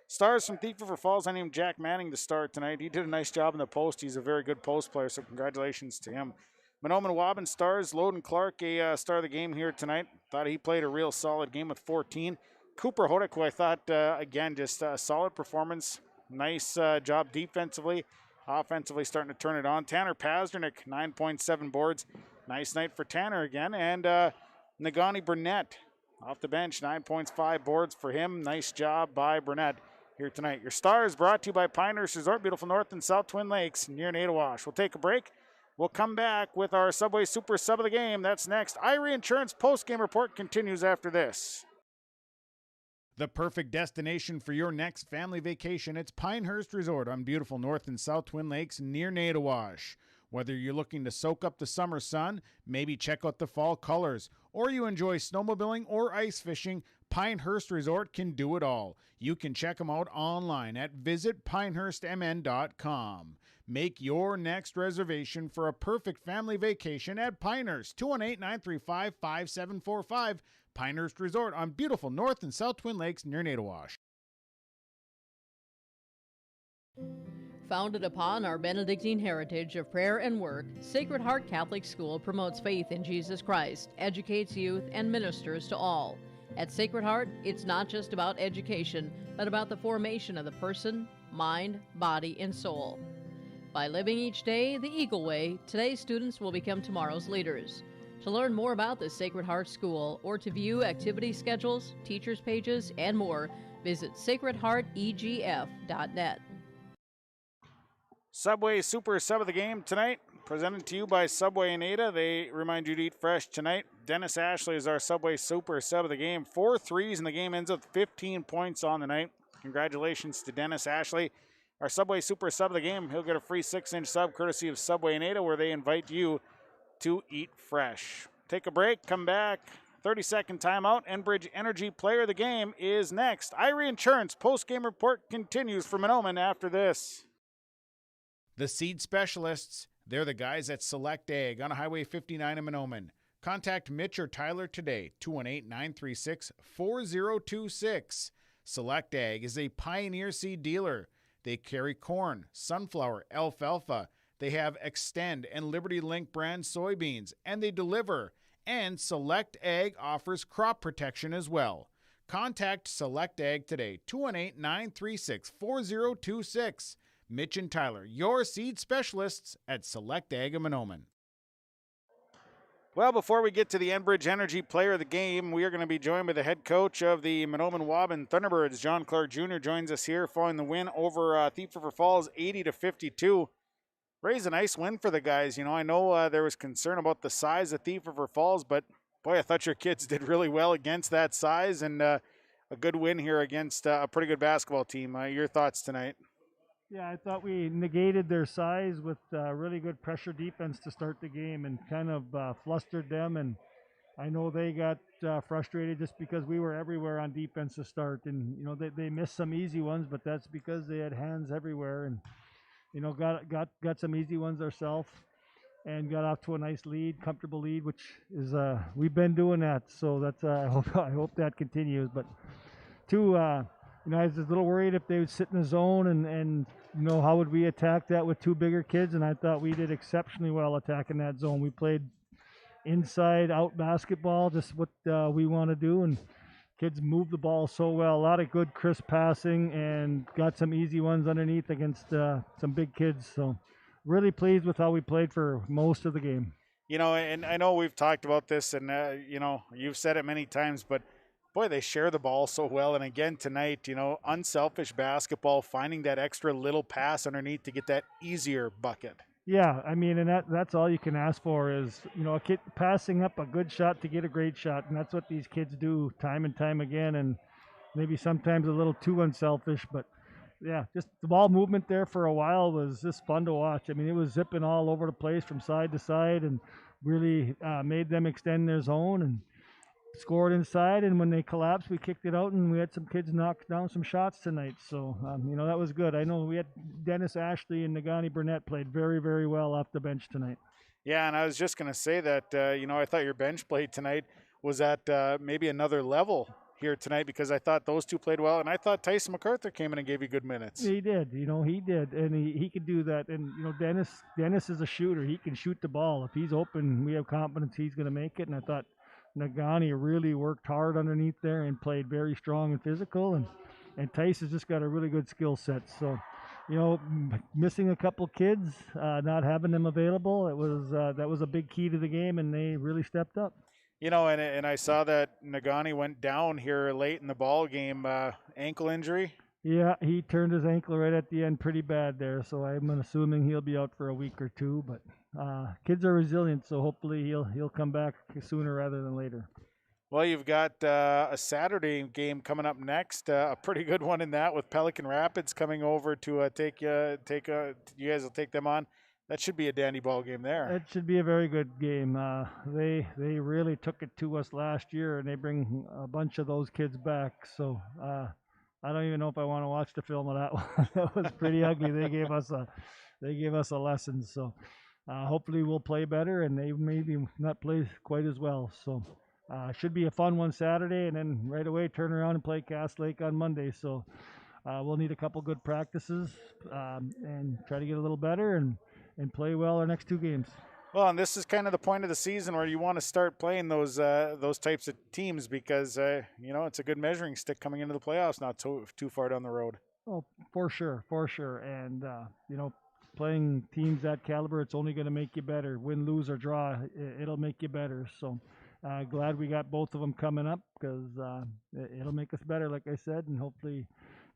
B: Stars from Thief River Falls. I named Jack Manning to start tonight. He did a nice job in the post. He's a very good post player, so congratulations to him. Mahnomen Waubun Stars. Loden Clark, a star of the game here tonight. Thought he played a real solid game with 14. Cooper Hodak, who I thought, again, just a solid performance. Nice job defensively. Offensively starting to turn it on. Tanner Pasternak, 9.7 boards. Nice night for Tanner again. And Nagani Burnett off the bench, 9.5 boards for him. Nice job by Burnett here tonight. Your Stars brought to you by Pinehurst Resort, beautiful North and South Twin Lakes near Nadawash. We'll take a break. We'll come back with our Subway Super Sub of the game. That's next. Irie Insurance post-game report continues after this.
D: The perfect destination for your next family vacation. It's Pinehurst Resort on beautiful North and South Twin Lakes near Nadawash. Whether you're looking to soak up the summer sun, maybe check out the fall colors, or you enjoy snowmobiling or ice fishing, Pinehurst Resort can do it all. You can check them out online at visitpinehurstmn.com. Make your next reservation for a perfect family vacation at Pinehurst, 218-935-5745. Pinehurst Resort on beautiful North and South Twin Lakes near Nadawash.
Q: Founded upon our Benedictine heritage of prayer and work, Sacred Heart Catholic School promotes faith in Jesus Christ, educates youth, and ministers to all. At Sacred Heart, it's not just about education, but about the formation of the person, mind, body, and soul. By living each day the Eagle Way, today's students will become tomorrow's leaders. To learn more about the Sacred Heart School or to view activity schedules, teachers' pages, and more, visit sacredheartegf.net.
B: Subway Super Sub of the game tonight, presented to you by Subway and Ada. They remind you to eat fresh tonight. Dennis Ashley is our Subway Super Sub of the game. 4 threes, and the game ends with 15 points on the night. Congratulations to Dennis Ashley. Our Subway Super Sub of the game, he'll get a free 6-inch sub courtesy of Subway and Ada, where they invite you to eat fresh. Take a break, come back. 30-second timeout. Enbridge Energy Player of the Game is next. Irie Insurance post-game report continues for Mahnomen after this.
D: The seed specialists, they're the guys at Select Ag on Highway 59 in Mahnomen. Contact Mitch or Tyler today, 218-936-4026. Select Ag is a Pioneer seed dealer. They carry corn, sunflower, alfalfa. They have Extend and Liberty Link brand soybeans, and they deliver. And Select Ag offers crop protection as well. Contact Select Ag today, 218-936-4026. Mitch and Tyler, your seed specialists at Select Ag in Mahnomen.
B: Well, before we get to the Enbridge Energy Player of the Game, we are going to be joined by the head coach of the Mahnomen Waubun Thunderbirds, John Clark Jr. joins us here following the win over Thief River Falls, 80-52. Ray's a nice win for the guys. You know, I know there was concern about the size of Thief River Falls, but boy, I thought your kids did really well against that size, and a good win here against a pretty good basketball team. Your thoughts tonight?
K: Yeah, I thought we negated their size with really good pressure defense to start the game and kind of flustered them and I know they got frustrated just because we were everywhere on defense to start, and they missed some easy ones, but that's because they had hands everywhere, and got some easy ones ourselves, and got off to a nice lead, comfortable lead, which is we've been doing that, so that's I hope that continues. But two, I was a little worried if they would sit in the zone, and how would we attack that with two bigger kids, and I thought we did exceptionally well attacking that zone. We played inside out basketball, just what we want to do, and kids move the ball so well. A lot of good crisp passing, and got some easy ones underneath against some big kids. So really pleased with how we played for most of the game.
B: And I know we've talked about this, and you've said it many times, but boy, they share the ball so well. And again tonight, unselfish basketball, finding that extra little pass underneath to get that easier bucket.
K: Yeah, I mean, and that's all you can ask for is, a kid passing up a good shot to get a great shot. And that's what these kids do time and time again. And maybe sometimes a little too unselfish. But, yeah, just the ball movement there for a while was just fun to watch. I mean, it was zipping all over the place from side to side, and really made them extend their zone and scored inside. And when they collapsed, we kicked it out, and we had some kids knock down some shots tonight. So, that was good. I know we had Dennis Ashley and Nagani Burnett played very, very well off the bench tonight.
B: Yeah, and I was just going to say that, I thought your bench play tonight was at maybe another level here tonight, because I thought those two played well, and I thought Tyson MacArthur came in and gave you good minutes.
K: He did, he did, and he could do that. And, Dennis is a shooter. He can shoot the ball. If he's open, we have confidence he's going to make it, and I thought Nagani really worked hard underneath there and played very strong and physical, and Tice has just got a really good skill set. So, missing a couple kids, not having them available, that was a big key to the game, and they really stepped up.
B: And I saw that Nagani went down here late in the ball game, ankle injury.
K: Yeah, he turned his ankle right at the end pretty bad there, so I'm assuming he'll be out for a week or two, but kids are resilient, so hopefully he'll come back sooner rather than later.
B: Well, you've got a Saturday game coming up next, a pretty good one in that, with Pelican Rapids coming over to you guys will take them on. That should be a dandy ball game there.
K: It should be a very good game. They really took it to us last year, and they bring a bunch of those kids back, so I don't even know if I want to watch the film of that one. That was pretty ugly. They gave us a lesson. So hopefully we'll play better, and they maybe not play quite as well. So should be a fun one Saturday, and then right away turn around and play Cass Lake on Monday. So we'll need a couple good practices and try to get a little better and play well our next two games.
B: Well, and this is kind of the point of the season where you want to start playing those types of teams, because it's a good measuring stick coming into the playoffs, not too far down the road.
K: Oh, for sure, and playing teams that caliber, it's only going to make you better. Win, lose, or draw, it'll make you better. So glad we got both of them coming up, because it'll make us better, like I said, and hopefully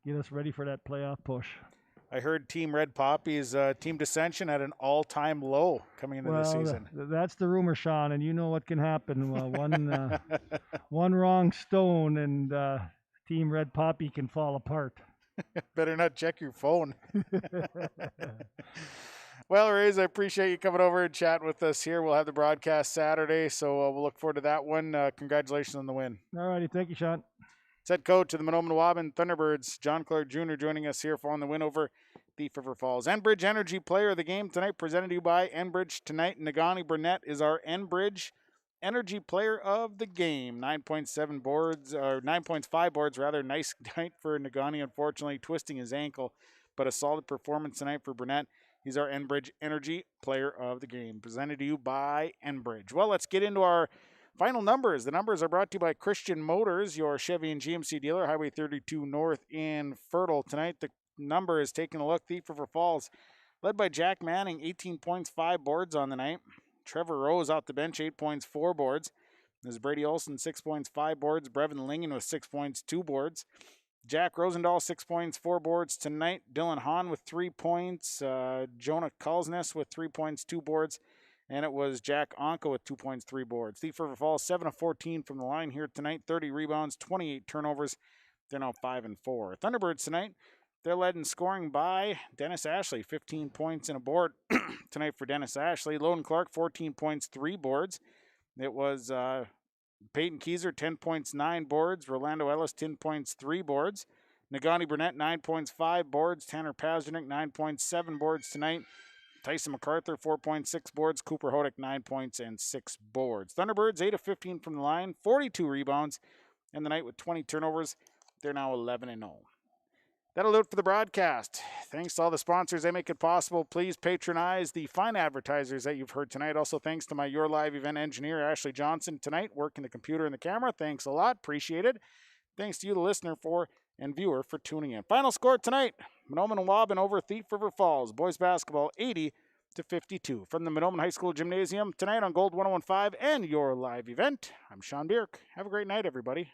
K: get us ready for that playoff push.
B: I heard Team Red Poppy's team dissension at an all-time low coming into the season.
K: That's the rumor, Sean, and you know what can happen. One wrong stone, and Team Red Poppy can fall apart.
B: Better not check your phone. Well, Rays, I appreciate you coming over and chatting with us here. We'll have the broadcast Saturday, so we'll look forward to that one. Congratulations on the win.
K: All righty. Thank you, Sean.
B: Head coach of the Mahnomen Waubun Thunderbirds, John Clark Jr., joining us here following the win over Thief River Falls. Enbridge Energy Player of the Game tonight, presented to you by Enbridge. Tonight, Nagani Burnett is our Enbridge Energy Player of the Game. 9.5 boards, rather. Nice night for Nagani, unfortunately, twisting his ankle, but a solid performance tonight for Burnett. He's our Enbridge Energy Player of the Game, presented to you by Enbridge. Well, let's get into our final numbers. The numbers are brought to you by Christian Motors, your Chevy and GMC dealer, Highway 32 North in Fertile. Tonight, the number is taking a look. Thief River Falls, led by Jack Manning, 18 points, 5 boards on the night. Trevor Rose off the bench, 8 points, 4 boards. There's Brady Olson, 6 points, 5 boards. Brevin Lingen with 6 points, 2 boards. Jack Rosendahl, 6 points, 4 boards tonight. Dylan Hahn with 3 points. Jonah Kalsness with 3 points, 2 boards. And it was Jack Onka with 2 points, 3 boards. Thief River Falls, 7 of 14 from the line here tonight. 30 rebounds, 28 turnovers. They're now 5-4. Thunderbirds tonight, they're led in scoring by Dennis Ashley, 15 points and a board tonight for Dennis Ashley. Logan Clark, 14 points, 3 boards. It was Peyton Keyser, 10 points, 9 boards. Rolando Ellis, 10 points, 3 boards. Nagani Burnett, 9 points, 5 boards. Tanner Pasternak, 9 points, 7 boards tonight. Tyson MacArthur, 4.6 boards. Cooper Hodick, 9 points and 6 boards. Thunderbirds, 8 of 15 from the line, 42 rebounds. And the night with 20 turnovers. They're now 11-0. That'll do it for the broadcast. Thanks to all the sponsors that make it possible. Please patronize the fine advertisers that you've heard tonight. Also, thanks to my Your Live event engineer, Ashley Johnson, tonight, working the computer and the camera. Thanks a lot. Appreciate it. Thanks to you, the listener, and viewer, for tuning in. Final score tonight, Mahnomen and Waubun over Thief River Falls. Boys basketball, 80-52. From the Mahnomen High School Gymnasium tonight on Gold 101.5 and Your Live event, I'm Sean Bierk. Have a great night, everybody.